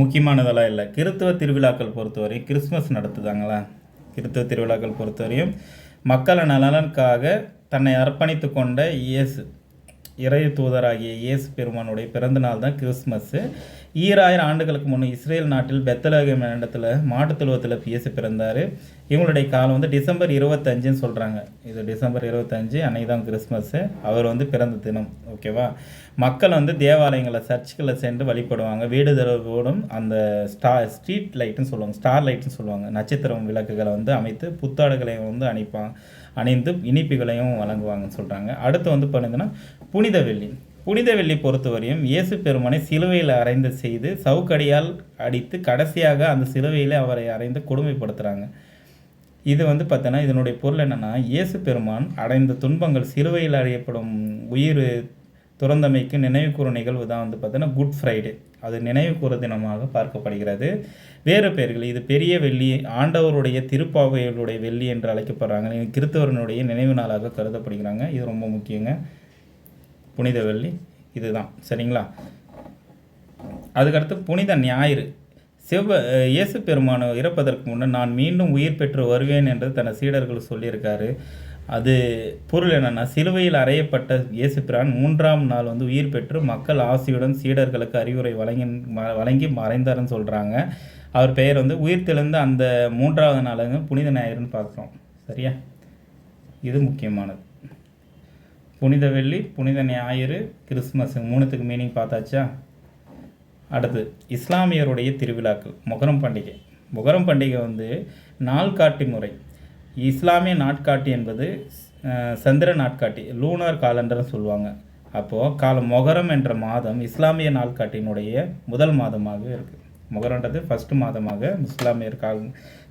முக்கியமானதெல்லாம் இல்லை. கிறித்துவ திருவிழாக்கள் பொறுத்தவரையும் கிறிஸ்மஸ் நடத்துதாங்களா. கிறித்துவ திருவிழாக்கள் பொறுத்தவரையும் மக்கள் நலனுக்காக தன்னை அர்ப்பணித்து கொண்ட இறை தூதராகிய இயேசு பெருமானுடைய பிறந்த நாள் தான் கிறிஸ்மஸ்ஸு. 2000 ஆண்டுகளுக்கு முன்னே இஸ்ரேல் நாட்டில் பெத்லகேம் இடத்துல மாட்டுத் தொழுவத்தில் இயேசு பிறந்தார். இவங்களுடைய காலம் வந்து டிசம்பர் 25ன்னு சொல்கிறாங்க. இது டிசம்பர் 25 அன்னைக்கு தான் கிறிஸ்மஸ்ஸு, அவர் வந்து பிறந்த தினம். ஓகேவா? மக்கள் வந்து தேவாலயங்களில் சர்ச்சுகளில் சென்று வழிபடுவாங்க. வீடு தரவோடும் அந்த ஸ்ட்ரீட் லைட்டுன்னு சொல்லுவாங்க, ஸ்டார் லைட்டுன்னு சொல்லுவாங்க, நட்சத்திரம் விளக்குகளை வந்து அமைத்து புத்தாடைகளையும் வந்து அணிந்து இனிப்புகளையும் வழங்குவாங்கன்னு சொல்கிறாங்க. அடுத்து வந்து பார்த்தீங்கன்னா புனித வெள்ளி. புனித வெள்ளி பொறுத்தவரையும் இயேசு பெருமானை சிலுவையில் அறைந்து செய்து சவுக்கடியால் அடித்து கடைசியாக அந்த சிலுவையில் அவரை அறைந்து கொடுமைப்படுத்துகிறாங்க. இது வந்து பார்த்தோன்னா இதனுடைய பொருள் என்னென்னா, இயேசு பெருமான் அடைந்த துன்பங்கள், சிலுவையில் அறையப்படும் உயிர் துறந்தமைக்கு நினைவு கூறும் நிகழ்வு தான் வந்து பார்த்தோன்னா குட் ஃப்ரைடே. அது நினைவு கூறு தினமாக பார்க்கப்படுகிறது. வேறு பெயர்கள் இது பெரிய வெள்ளி, ஆண்டவருடைய திருப்பாவைகளுடைய வெள்ளி என்று அழைக்கப்படுறாங்க. கிறிஸ்தவனுடைய நினைவு நாளாக கருதப்படுகிறாங்க. இது ரொம்ப முக்கியங்க. புனித வெள்ளி இதுதான். சரிங்களா? அதுக்கடுத்து புனித ஞாயிறு. இயேசு பெருமான் இறப்பதற்கு முன்னே நான் மீண்டும் உயிர் பெற்று வருவேன் என்று தன் சீடர்கள் சொல்லியிருக்காரு. அது பொருள் என்னென்னா, சிலுவையில் அறையப்பட்ட இயேசு பிரான் 3ஆம் நாள் வந்து உயிர் பெற்று மக்கள் ஆசியுடன் சீடர்களுக்கு அறிவுரை வழங்கி மறைந்தார்னு சொல்கிறாங்க. அவர் பெயர் வந்து உயிர் தெழுந்த அந்த 3ஆவது நாளுங்க புனித ஞாயிறுன்னு பார்க்குறோம். சரியா? இது முக்கியமானது. புனித வெள்ளி, புனித ஞாயிறு, கிறிஸ்மஸ், 3த்துக்கு மீனிங் பார்த்தாச்சா? அடுத்து இஸ்லாமியருடைய திருவிழாக்கள். மொஹரம் பண்டிகை. மொஹரம் பண்டிகை வந்து நாள்காட்டி முறை. இஸ்லாமிய நாட்காட்டி என்பது சந்திர நாட்காட்டி, லூனார் காலண்டர்னு சொல்லுவாங்க. அப்போது மொஹரம் என்ற மாதம் இஸ்லாமிய நாட்காட்டியினுடைய முதல் மாதமாக இருக்குது. மொஹரம்ன்றது ஃபஸ்ட்டு மாதமாக இஸ்லாமியர்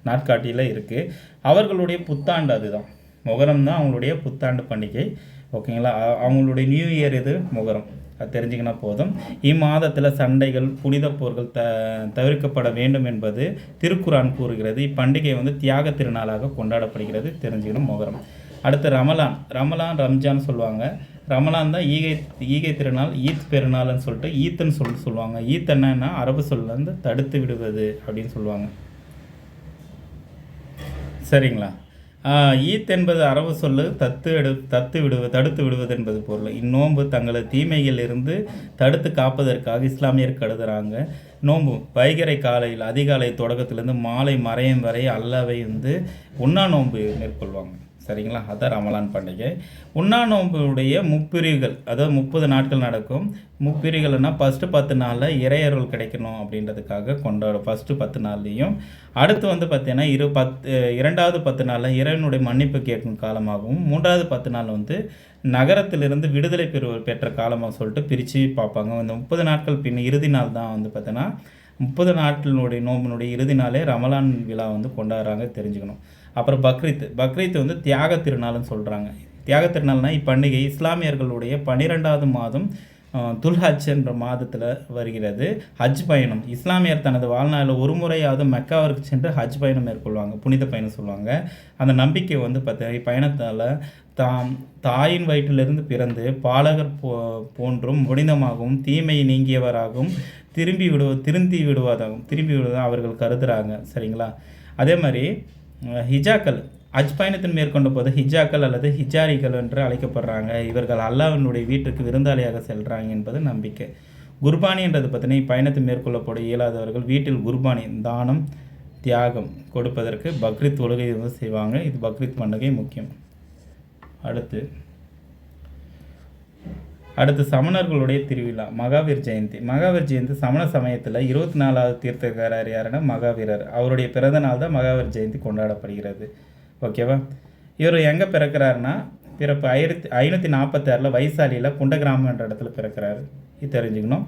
நாட்காட்டியில் இருக்குது. அவர்களுடைய புத்தாண்டு அதுதான். மொஹரம் தான் அவங்களுடைய புத்தாண்டு பண்டிகை. ஓகேங்களா? அவங்களுடைய நியூ இயர் இது மொஹரம். அது தெரிஞ்சிங்கன்னா போதும். இம்மாதத்தில் சண்டைகள், புனித போர்கள் தவிர்க்கப்பட வேண்டும் என்பது திருக்குரான் கூறுகிறது. இப்பண்டிகை வந்து தியாக திருநாளாக கொண்டாடப்படுகிறது. தெரிஞ்சுக்கணும் மொஹரம். அடுத்து ரமலான் ரம்ஜான் சொல்லுவாங்க. ரமலான் தான் ஈகை திருநாள், ஈத் பெருநாள்னு சொல்லிட்டு ஈத்துன்னு சொல்லுவாங்க. ஈத் என்னன்னா அரபு சொல்ல வந்து தடுத்து விடுவது அப்படின்னு சொல்லுவாங்க. சரிங்களா? ஈத் என்பது அரபு சொல்லு தடுத்து விடுவது என்பது பொருள். இந்நோன்பு தங்களது தீமைகள் இருந்து தடுத்து காப்பதற்காக இஸ்லாமியர் கருதுகிறாங்க. நோன்பு வைகறை காலையில் அதிகாலை தொடக்கத்திலேருந்து மாலை மறையும் வரை அல்லாவை வந்து உண்ணா நோன்பு மேற்கொள்வாங்க. சரிங்களா? அதுதான் ரமலான் பண்டிகை. உண்ணா நோன்புடைய முப்பிரிவுகள், அதாவது 30 நாட்கள் நடக்கும். முப்பிரிவுகள்னா ஃபஸ்ட்டு 10 நாளில் இறையருள் கிடைக்கணும் அப்படின்றதுக்காக கொண்டாடும். ஃபஸ்ட்டு 10 நாள்லேயும் அடுத்து வந்து பார்த்தீங்கன்னா 2வது 10 நாளில் இறைவனுடைய மன்னிப்பு கேட்கும் காலமாகவும், 3வது 10 நாள் வந்து நகரத்திலிருந்து விடுதலை பெற்ற காலமாக சொல்லிட்டு பிரித்து பார்ப்பாங்க. இந்த 30 நாட்கள் பின் இறுதி நாள் தான் வந்து பார்த்தீங்கன்னா 30 நாட்களினுடைய நோம்பினுடைய இறுதி நாளே ரமலான் விழா வந்து கொண்டாடுறாங்க. தெரிஞ்சுக்கணும். அப்புறம் பக்ரீத் வந்து தியாக திருநாள்னு சொல்கிறாங்க. தியாக திருநாள்னால் இப்பண்டிகை இஸ்லாமியர்களுடைய 12வது மாதம் துல்ஹஜ் என்ற மாதத்தில் வருகிறது. ஹஜ் பயணம். இஸ்லாமியர் தனது வாழ்நாளில் ஒரு முறையாவது மெக்காவிற்கு சென்று ஹஜ் பயணம் மேற்கொள்வாங்க. புனித பயணம் சொல்லுவாங்க. அந்த நம்பிக்கை வந்து பார்த்தீங்கன்னா பயணத்தால் தாயின் வயிற்றிலிருந்து பிறந்து பாலகர் போன்றும் புனிதமாகவும் தீமை நீங்கியவராகவும் திரும்பி விடுவதாக அவர்கள் கருதுகிறாங்க. சரிங்களா? அதே மாதிரி ஹிஜாக்கள் ஹஜ் பயணத்தின் மேற்கொண்ட போது ஹிஜாக்கள் அல்லது ஹிஜாரிகள் என்று அழைக்கப்படுறாங்க. இவர்கள் அல்லாஹ்வினுடைய வீட்டுக்கு விருந்தாளியாக செல்கிறாங்க என்பது நம்பிக்கை. குர்பானி என்றது பார்த்தீங்கன்னா பயணத்தை மேற்கொள்ளப்பட இயலாதவர்கள் வீட்டில் குர்பானி தானம் தியாகம் கொடுப்பதற்கு பக்ரீத் தொழுகை வந்து செய்வாங்க. இது பக்ரீத் பண்டிகை முக்கியம். அடுத்து சமணர்களுடைய திருவிழா மகாவீர் ஜெயந்தி. மகாவீர் ஜெயந்தி சமண சமயத்தில் 24வது தீர்த்தக்காரர் யாருன்னா மகாவீரர். அவருடைய பிறந்த நாள் தான் மகாவீர் ஜெயந்தி கொண்டாடப்படுகிறது. ஓகேவா? இவர் எங்கே பிறக்கிறாருன்னா பிறப்பு 1546 வைசாலியில் குண்டகிராமம் என்ற இடத்துல பிறக்கிறாரு. இது தெரிஞ்சுக்கணும்.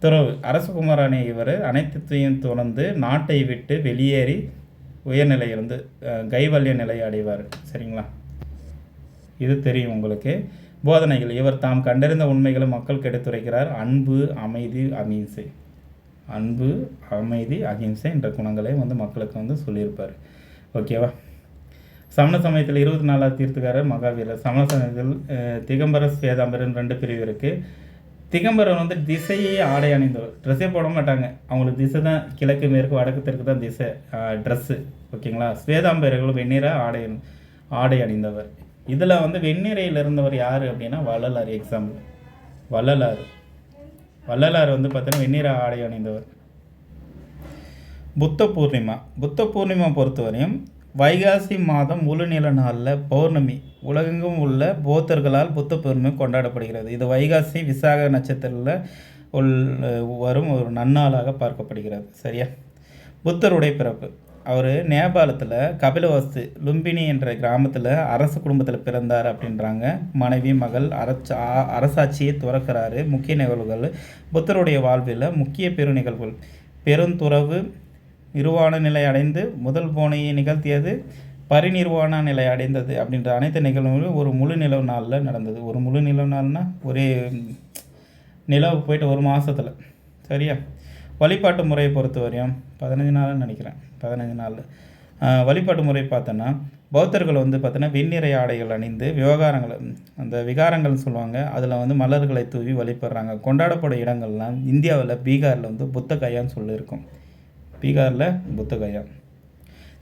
துறவு அரசகுமாரான இவர் அனைத்தையும் துறந்து நாட்டை விட்டு வெளியேறி உயர்நிலையிலிருந்து கைவல்ய நிலையை அடைவார். சரிங்களா? இது தெரியும் உங்களுக்கு. போதனைகள் இவர் தாம் கண்டறிந்த உண்மைகளை மக்களுக்கு எடுத்துரைக்கிறார். அன்பு, அமைதி, அகிம்சை. அன்பு, அமைதி, அகிம்சை என்ற குணங்களை வந்து மக்களுக்கு வந்து சொல்லியிருப்பார். ஓகேவா? சமண சமயத்தில் 24வது தீர்த்தக்காரர் மகாவீரர். சமண சமயத்தில் திகம்பர ஸ்வேதாம்பரன் 2 பிரிவு இருக்குது. திகம்பரன் வந்து திசையே ஆடை அணிந்தவர். ட்ரெஸ்ஸே போட மாட்டாங்க. அவங்களுக்கு திசை தான் கிழக்கு மேற்கு வடக்கு தெற்கு தான் திசை ட்ரெஸ்ஸு. ஓகேங்களா? ஸ்வேதாம்பரர்கள் வெண்ணிற ஆடை அணிந்தவர். இதில் வந்து வெண்ணிறையில் இருந்தவர் யார் அப்படின்னா வள்ளலார். எக்ஸாம்பிள் வள்ளலார் வந்து பார்த்தீங்கன்னா வெண்ணிற ஆடை அணிந்தவர். புத்த பூர்ணிமா பொறுத்தவரையும் வைகாசி மாதம் முழு நில நாளில் பௌர்ணமி உலகெங்கும் உள்ள பௌத்தர்களால் புத்த பூர்ணிமை கொண்டாடப்படுகிறது. இது வைகாசி விசாக நட்சத்திரத்தில் வரும் ஒரு நன்னாளாக பார்க்கப்படுகிறது. சரியா? புத்தருடைய பிறப்பு. அவர் நேபாளத்தில் கபிலவஸ்து லும்பினி என்ற கிராமத்தில் அரசு குடும்பத்தில் பிறந்தார் அப்படின்றாங்க. மனைவி மகள் அரசாட்சியை துறக்கிறாரு. முக்கிய நிகழ்வுகள் புத்தருடைய வாழ்வில் முக்கிய பெருநிகழ்வுகள் பெருந்துறவு நிர்வாண நிலை அடைந்து முதல் போனையை நிகழ்த்தியது பரிநிர்வாண நிலை அடைந்தது அப்படின்ற அனைத்து நிகழ்வுகளும் ஒரு முழு நிலவு நாளில் நடந்தது. ஒரு முழு நிலவு நாள்னால் ஒரே நிலவு போயிட்டு ஒரு மாதத்தில். சரியா? வழிபாட்டு முறையை பொறுத்த வரையும் 15 நாள்னு நினைக்கிறேன். 15 நாள் வழிபாட்டு முறை பார்த்தோன்னா பௌத்தர்கள் வந்து பார்த்தோன்னா வெண்ணிறை ஆடைகள் அணிந்து அந்த விகாரங்கள்னு சொல்லுவாங்க. அதில் வந்து மலர்களை தூவி வழிபடுறாங்க. கொண்டாடப்படும் இடங்கள்லாம் இந்தியாவில் பீகாரில் வந்து புத்த கயான்னு சொல்லியிருக்கும். பீகாரில் புத்த கயா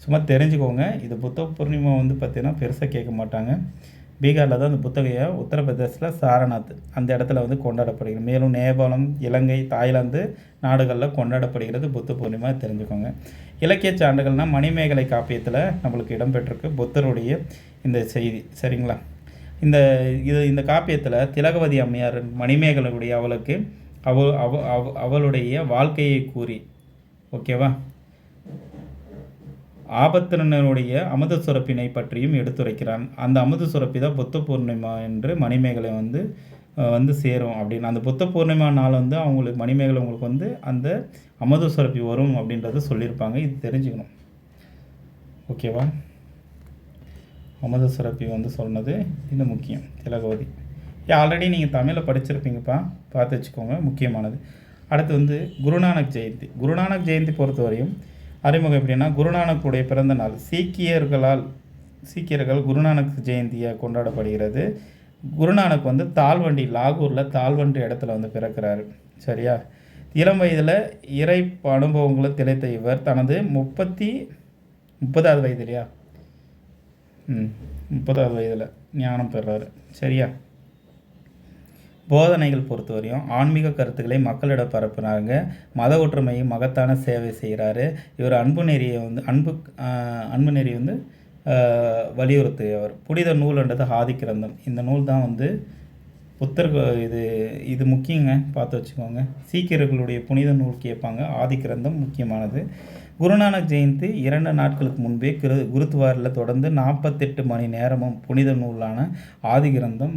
சும்மா தெரிஞ்சுக்கோங்க. இது புத்த பூர்ணிமா வந்து பார்த்திங்கன்னா பெருசாக கேட்க மாட்டாங்க. பீகாரில் தான் அந்த புத்தகையா, உத்தரப்பிரதேசில் சாரநாத் அந்த இடத்துல வந்து கொண்டாடப்படுகிறது. மேலும் நேபாளம், இலங்கை, தாய்லாந்து நாடுகளில் கொண்டாடப்படுகிறது புத்த பூர்ணிமா. தெரிஞ்சுக்கோங்க. இலக்கிய சான்றுகள்னால் மணிமேகலை காப்பியத்தில் நம்மளுக்கு இடம்பெற்றிருக்கு புத்தருடைய இந்த செய்தி. சரிங்களா? இந்த காப்பியத்தில் திலகவதி அம்மையார் மணிமேகலையுடைய அவளுக்கு அவளுடைய வாழ்க்கையை கூறி, ஓகேவா, ஆபத்தினருடைய அமுத சுரப்பினை பற்றியும் எடுத்துரைக்கிறான். அந்த அமுத சுரப்பி தான் புத்த பூர்ணிமா என்று மணிமேகலை வந்து சேரும் அப்படின்னு. அந்த புத்த பூர்ணிமா நாள் வந்து அவங்களுக்கு மணிமேகலை உங்களுக்கு வந்து அந்த அமுத சுரப்பி வரும் அப்படின்றத சொல்லியிருப்பாங்க. இது தெரிஞ்சுக்கணும். ஓகேவா? அமுத சுரப்பி வந்து சொன்னது இது முக்கியம். திலகவதி ஆல்ரெடி நீங்கள் தமிழில் படிச்சிருப்பீங்கப்பா, பார்த்து வச்சுக்கோங்க, முக்கியமானது. அடுத்து வந்து குருநானக் ஜெயந்தி பொறுத்தவரையும் அறிமுகம் எப்படின்னா குருநானக்குடைய பிறந்த நாள். சீக்கியர்கள் குருநானக் ஜெயந்தியாக கொண்டாடப்படுகிறது. குருநானக் வந்து லாகூரில் தாழ்வண்டி இடத்துல வந்து பிறக்கிறாரு. சரியா? இளம் வயதில் இறை அனுபவங்களை திளைத்த இவர் தனது 30வது வயதுலையா 30வது வயதில் ஞானம் பெறாரு. சரியா? போதனைகள் பொறுத்தவரையும் ஆன்மீக கருத்துக்களை மக்களிடம் பரப்புனாங்க. மத ஒற்றுமையை மகத்தான சேவை செய்கிறாரு. இவர் அன்பு நெறி வந்து வலியுறுத்தியவர். புனித நூல்ன்றது ஆதி கிரந்தம். இந்த நூல் தான் வந்து இது முக்கியங்க, பார்த்து வச்சுக்கோங்க. சீக்கியர்களுடைய புனித நூல் கேட்பாங்க. ஆதி கிரந்தம் முக்கியமானது. குருநானக் ஜெயந்தி 2 நாட்களுக்கு முன்பே குருத்வாரில் தொடர்ந்து 48 மணி நேரமும் புனித நூலான ஆதி கிரந்தம்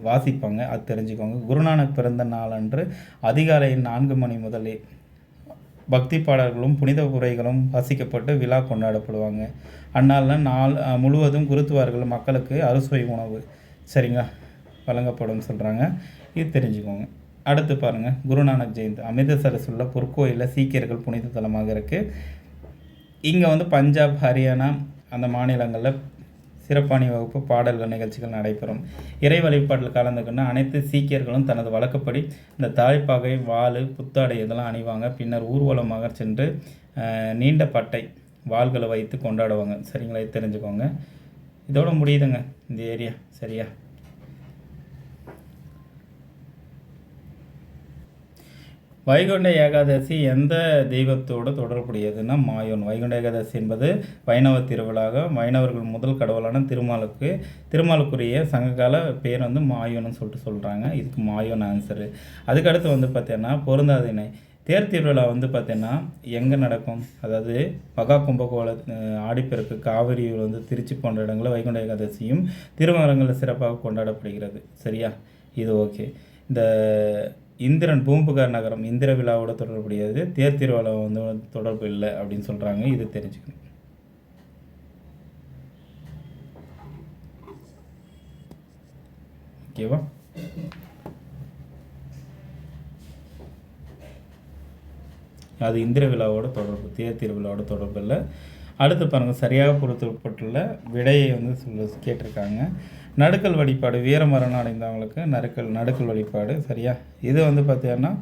வாசிப்பாங்க. அது தெரிஞ்சுக்கோங்க. குருநானக் பிறந்த நாளன்று அதிகாலை 4 மணி முதலே பக்தி பாடல்களும் புனித உரைகளும் வாசிக்கப்பட்டு விழா கொண்டாடப்படுவாங்க. அந்நாளில் நாள் முழுவதும் குருத்வார்கள் மக்களுக்கு அறுசுவை உணவு சரிங்களா வழங்கப்படும் சொல்கிறாங்க. இது தெரிஞ்சுக்கோங்க. அடுத்து பாருங்கள், குருநானக் ஜெயந்தி அமிர்தசரஸ் உள்ள பொற்கோயிலில் சீக்கியர்கள் புனித தலமாக இருக்குது. இங்கே வந்து பஞ்சாப், ஹரியானா அந்த மாநிலங்களில் சிறப்பாணி வகுப்பு பாடல்கள் நிகழ்ச்சிகள் நடைபெறும். இறை வழிபாட்டில் கலந்துக்கின்ற அனைத்து சீக்கியர்களும் தனது வழக்கப்படி இந்த தாய்ப்பாகை, வாள், புத்தாடை இதெல்லாம் அணிவாங்க. பின்னர் ஊர்வலமாக சென்று நீண்ட பட்டை வாள்களை வைத்து கொண்டாடுவாங்க. சரிங்களா? தெரிஞ்சுக்கோங்க. இதோட முடியுதுங்க இந்த ஏரியா. சரியா? வைகுண்ட ஏகாதசி எந்த தெய்வத்தோடு தொடர்புடையதுன்னா மாயோன். வைகுண்ட ஏகாதசி என்பது வைணவ திருவிழாக வைணவர்கள் முதல் கடவுளான திருமாலுக்குரிய சங்ககால பேர் வந்து மாயோன்னு சொல்லிட்டு சொல்கிறாங்க. இதுக்கு மாயோன் ஆன்சரு. அதுக்கடுத்து வந்து பார்த்தீங்கன்னா பொருந்தாதினை. தேர் திருவிழா வந்து பார்த்தீங்கன்னா எங்கே நடக்கும்? அதாவது மகா கும்பகோண ஆடிப்பெருக்கு காவிரி வந்து திருச்சி போன்ற இடங்களில் வைகுண்ட ஏகாதசியும் திருமரங்களில் சிறப்பாக கொண்டாடப்படுகிறது. சரியா? இது ஓகே. இந்த இந்திரன் பூம்புகார் நகரம் இந்திர விழாவோட தொடர்புடையது. தேர் திருவிழா வந்து தொடர்பு இல்லை அப்படின்னு சொல்கிறாங்க. இது தெரிஞ்சுக்கணும். ஓகேவா? அது இந்திர விழாவோட தொடர்பு, தேர் திருவிழாவோட தொடர்பு இல்லை. அடுத்து பாருங்கள், சரியாக பொருத்தப்பட்டுள்ள விடையை வந்து கேட்டிருக்காங்க. நடுக்கல் வழிபாடு வீரமரணம் அடைந்தவங்களுக்கு நடுக்கல் வழிபாடு. சரியா? இது வந்து பார்த்தீங்கன்னா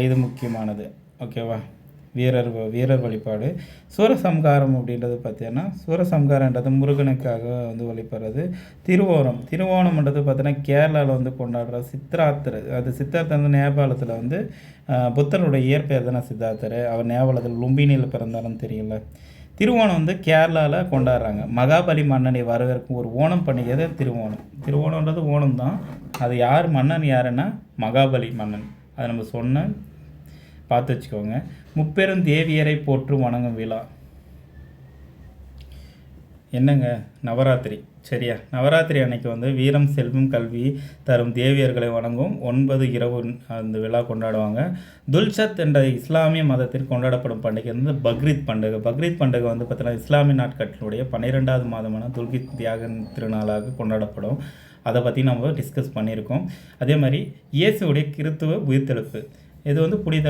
இது முக்கியமானது. ஓகேவா? வீரர் வழிபாடு. சூரசம்காரம் அப்படின்றது பார்த்தீங்கன்னா சூரசம்காரன்றது முருகனுக்காக வந்து வழிபடுறது. திருவோணம்ன்றது பார்த்தீங்கன்னா கேரளாவில் வந்து கொண்டாடுற சித்தார்த்தர். அது சித்தார்த்தர் வந்து நேபாளத்தில் வந்து புத்தருடைய இயற்பெயர் தானே சித்தார்த்தர். அவர் நேபாளத்தில் லும்பினியில் பிறந்தாலும் தெரியல. திருவோணம் வந்து கேரளாவில் கொண்டாடுறாங்க. மகாபலி மன்னனை வரவேற்கும் ஒரு ஓணம் பண்டிகை தான் திருவோணம். திருவோணம்ன்றது ஓணம் தான். அது மன்னன் யாருன்னா மகாபலி மன்னன். அதை நம்ம பார்த்து வச்சுக்கோங்க. முப்பெரும் தேவியரை போற்று வணங்கும் விழா என்னங்க? நவராத்திரி. சரியா? நவராத்திரி அன்னைக்கு வந்து வீரம் செல்வம் கல்வி தரும் தேவியர்களை வணங்கும் 9 இரவு அந்த விழா கொண்டாடுவாங்க. துல்சத் என்ற இஸ்லாமிய மதத்தில் கொண்டாடப்படும் பண்டிகை வந்து பக்ரீத் பண்டிகை. பக்ரீத் பண்டிகை வந்து பார்த்தீங்கன்னா இஸ்லாமிய நாட்கட்டினுடைய 12வது மாதமான துல்கித் தியாக திருநாளாக கொண்டாடப்படும். அதை பற்றி நம்ம டிஸ்கஸ் பண்ணியிருக்கோம். அதே மாதிரி இயேசுடைய கிறித்துவ உயிர்த்தெழுப்பு. இது வந்து புனித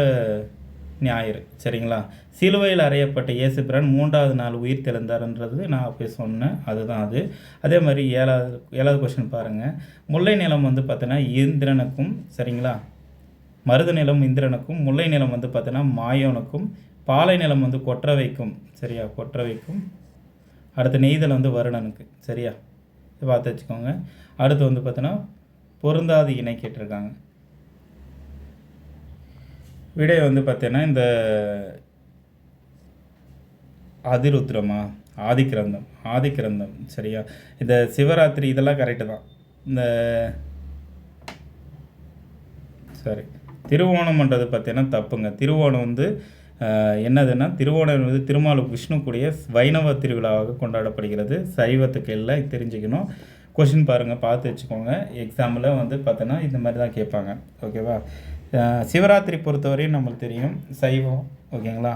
ஞாயிறு. சரிங்களா? சிலுவையில் அறையப்பட்ட இயேசு பிரான் 3வது நாள் உயிர் தெழுந்தார்ன்றது நான் அப்போ சொன்னேன். அதுதான் அது. அதே மாதிரி ஏழாவது கொஸ்டின் பாருங்கள். முல்லை நிலம் வந்து பார்த்தீங்கன்னா இந்திரனுக்கும், சரிங்களா, மருத நிலம் இந்திரனுக்கும், முல்லை நிலம் வந்து பார்த்தீங்கன்னா மாயோனுக்கும், பாலை நிலம் வந்து கொற்றவைக்கும். சரியா? கொற்றவைக்கும். அடுத்து நெய்தல் வந்து வருணனுக்கு. சரியா? பார்த்து வச்சுக்கோங்க. அடுத்து வந்து பார்த்தீங்கன்னா பொருந்தாது இணை கேட்டிருக்காங்க. விடை வந்து பார்த்தீங்கன்னா இந்த ஆதிக்கிரந்தம். சரியா? இந்த சிவராத்திரி இதெல்லாம் கரெக்டு தான். இந்த சரி, திருவோணம்ன்றது பார்த்தீங்கன்னா தப்புங்க. திருவோணம் வந்து என்னதுன்னா திருவோணம் வந்து விஷ்ணுக்குடைய வைணவ திருவிழாவாக கொண்டாடப்படுகிறது. சைவத்துக்கு எல்லாம் தெரிஞ்சுக்கணும். கொஷின் பாருங்கள், பார்த்து வச்சுக்கோங்க. எக்ஸாம்பிள் வந்து பார்த்தோன்னா இந்த மாதிரி தான் கேட்பாங்க. ஓகேவா? சிவராத்திரி பொறுத்தவரையும் நம்மளுக்கு தெரியும் சைவம். ஓகேங்களா?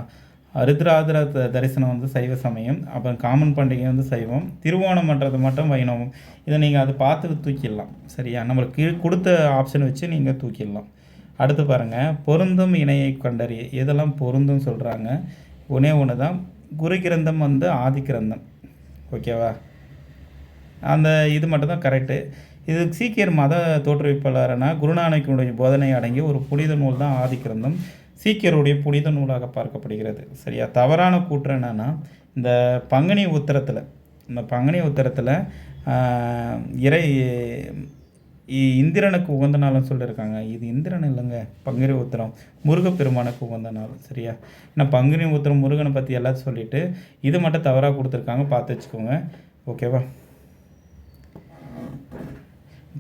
ருத்ராதிர தரிசனம் வந்து சைவ சமயம். அப்புறம் காமன் பண்டிகை வந்து சைவம். திருவோணம்ன்றது மட்டும் வைணவம். இதை நீங்கள் அதை பார்த்து தூக்கிடலாம். சரியா? நம்மளுக்கு கொடுத்த ஆப்ஷன் வச்சு நீங்கள் தூக்கிடலாம். அடுத்து பாருங்கள், பொருந்தும் இணையை கண்டறிய. இதெல்லாம் பொருந்தும் சொல்கிறாங்க. ஒன்று தான். குரு கிரந்தம் வந்து ஆதிக்கிரந்தம். ஓகேவா? அந்த இது மட்டும் தான் கரெக்டு. இது சீக்கியர் மத தோற்றுவிப்பாளரான குருநானக்கினுடைய போதனை அடங்கிய ஒரு புனித நூல் தான் ஆதிக்கிரந்தம். சீக்கியருடைய புனித நூலாக பார்க்கப்படுகிறது. சரியா? தவறான கூற்று என்னென்னா இந்த பங்குனி உத்தரத்தில் இந்திரனுக்கு உகந்த நாள்னு சொல்லியிருக்காங்க. இது இந்திரன் இல்லைங்க, பங்குனி உத்திரம் முருகப்பெருமானுக்கு உகந்த நாள். சரியா? ஏன்னா பங்குனி உத்திரம் முருகனை பற்றி எல்லாத்தையும் சொல்லிவிட்டு இது மட்டும் தவறாக கொடுத்துருக்காங்க. பார்த்து வச்சுக்கோங்க. ஓகேவா?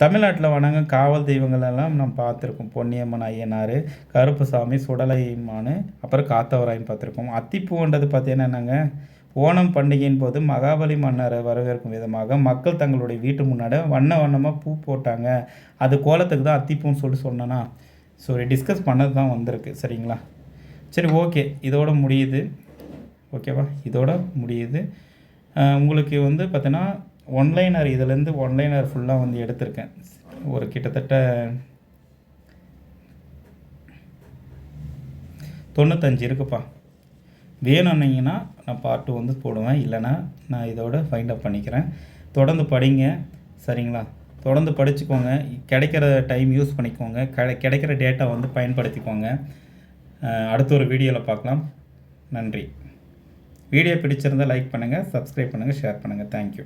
தமிழ்நாட்டில் வணங்க காவல் தெய்வங்கள் எல்லாம் நம்ம பார்த்துருக்கோம். பொன்னியம்மன், ஐயனார், கருப்புசாமி, சுடலைமான், அப்புறம் காத்தவராயின்னு பார்த்துருக்கோம். அத்திப்பூன்றது பார்த்தீங்கன்னா என்னங்க, ஓணம் பண்டிகையின் போது மகாபலி மன்னரை வரவேற்கும் விதமாக மக்கள் தங்களுடைய வீட்டு முன்னாடி வண்ணமாக பூ போட்டாங்க. அது கோலத்துக்கு தான் அத்திப்பூன்னு சொல்லிட்டு சொன்னேன்னா டிஸ்கஸ் பண்ணது தான் வந்திருக்கு. சரிங்களா? சரி, ஓகே. இதோட முடியுது. ஓகேவா? இதோட முடியுது. உங்களுக்கு வந்து பார்த்தீங்கன்னா ஒன்லைனர் இதுலேருந்து ஒன்லைனர் ஃபுல்லாக வந்து எடுத்திருக்கேன். ஒரு கிட்டத்தட்ட 95 இருக்குப்பா. வேணும்னீங்கன்னா நான் பார்ட் 2 வந்து போடுவேன். இல்லைனா நான் இதோட ஃபைண்ட் அப் பண்ணிக்கிறேன். தொடர்ந்து படிங்க. சரிங்களா? தொடர்ந்து படிச்சுக்கோங்க. கிடைக்கிற டைம் யூஸ் பண்ணிக்கோங்க. கிடைக்கிற டேட்டா வந்து பயன்படுத்திக்கோங்க. அடுத்த ஒரு வீடியோவில் பார்க்கலாம். நன்றி. வீடியோ பிடிச்சிருந்தால் லைக் பண்ணுங்கள், சப்ஸ்கிரைப் பண்ணுங்கள், ஷேர் பண்ணுங்கள். தேங்க்யூ.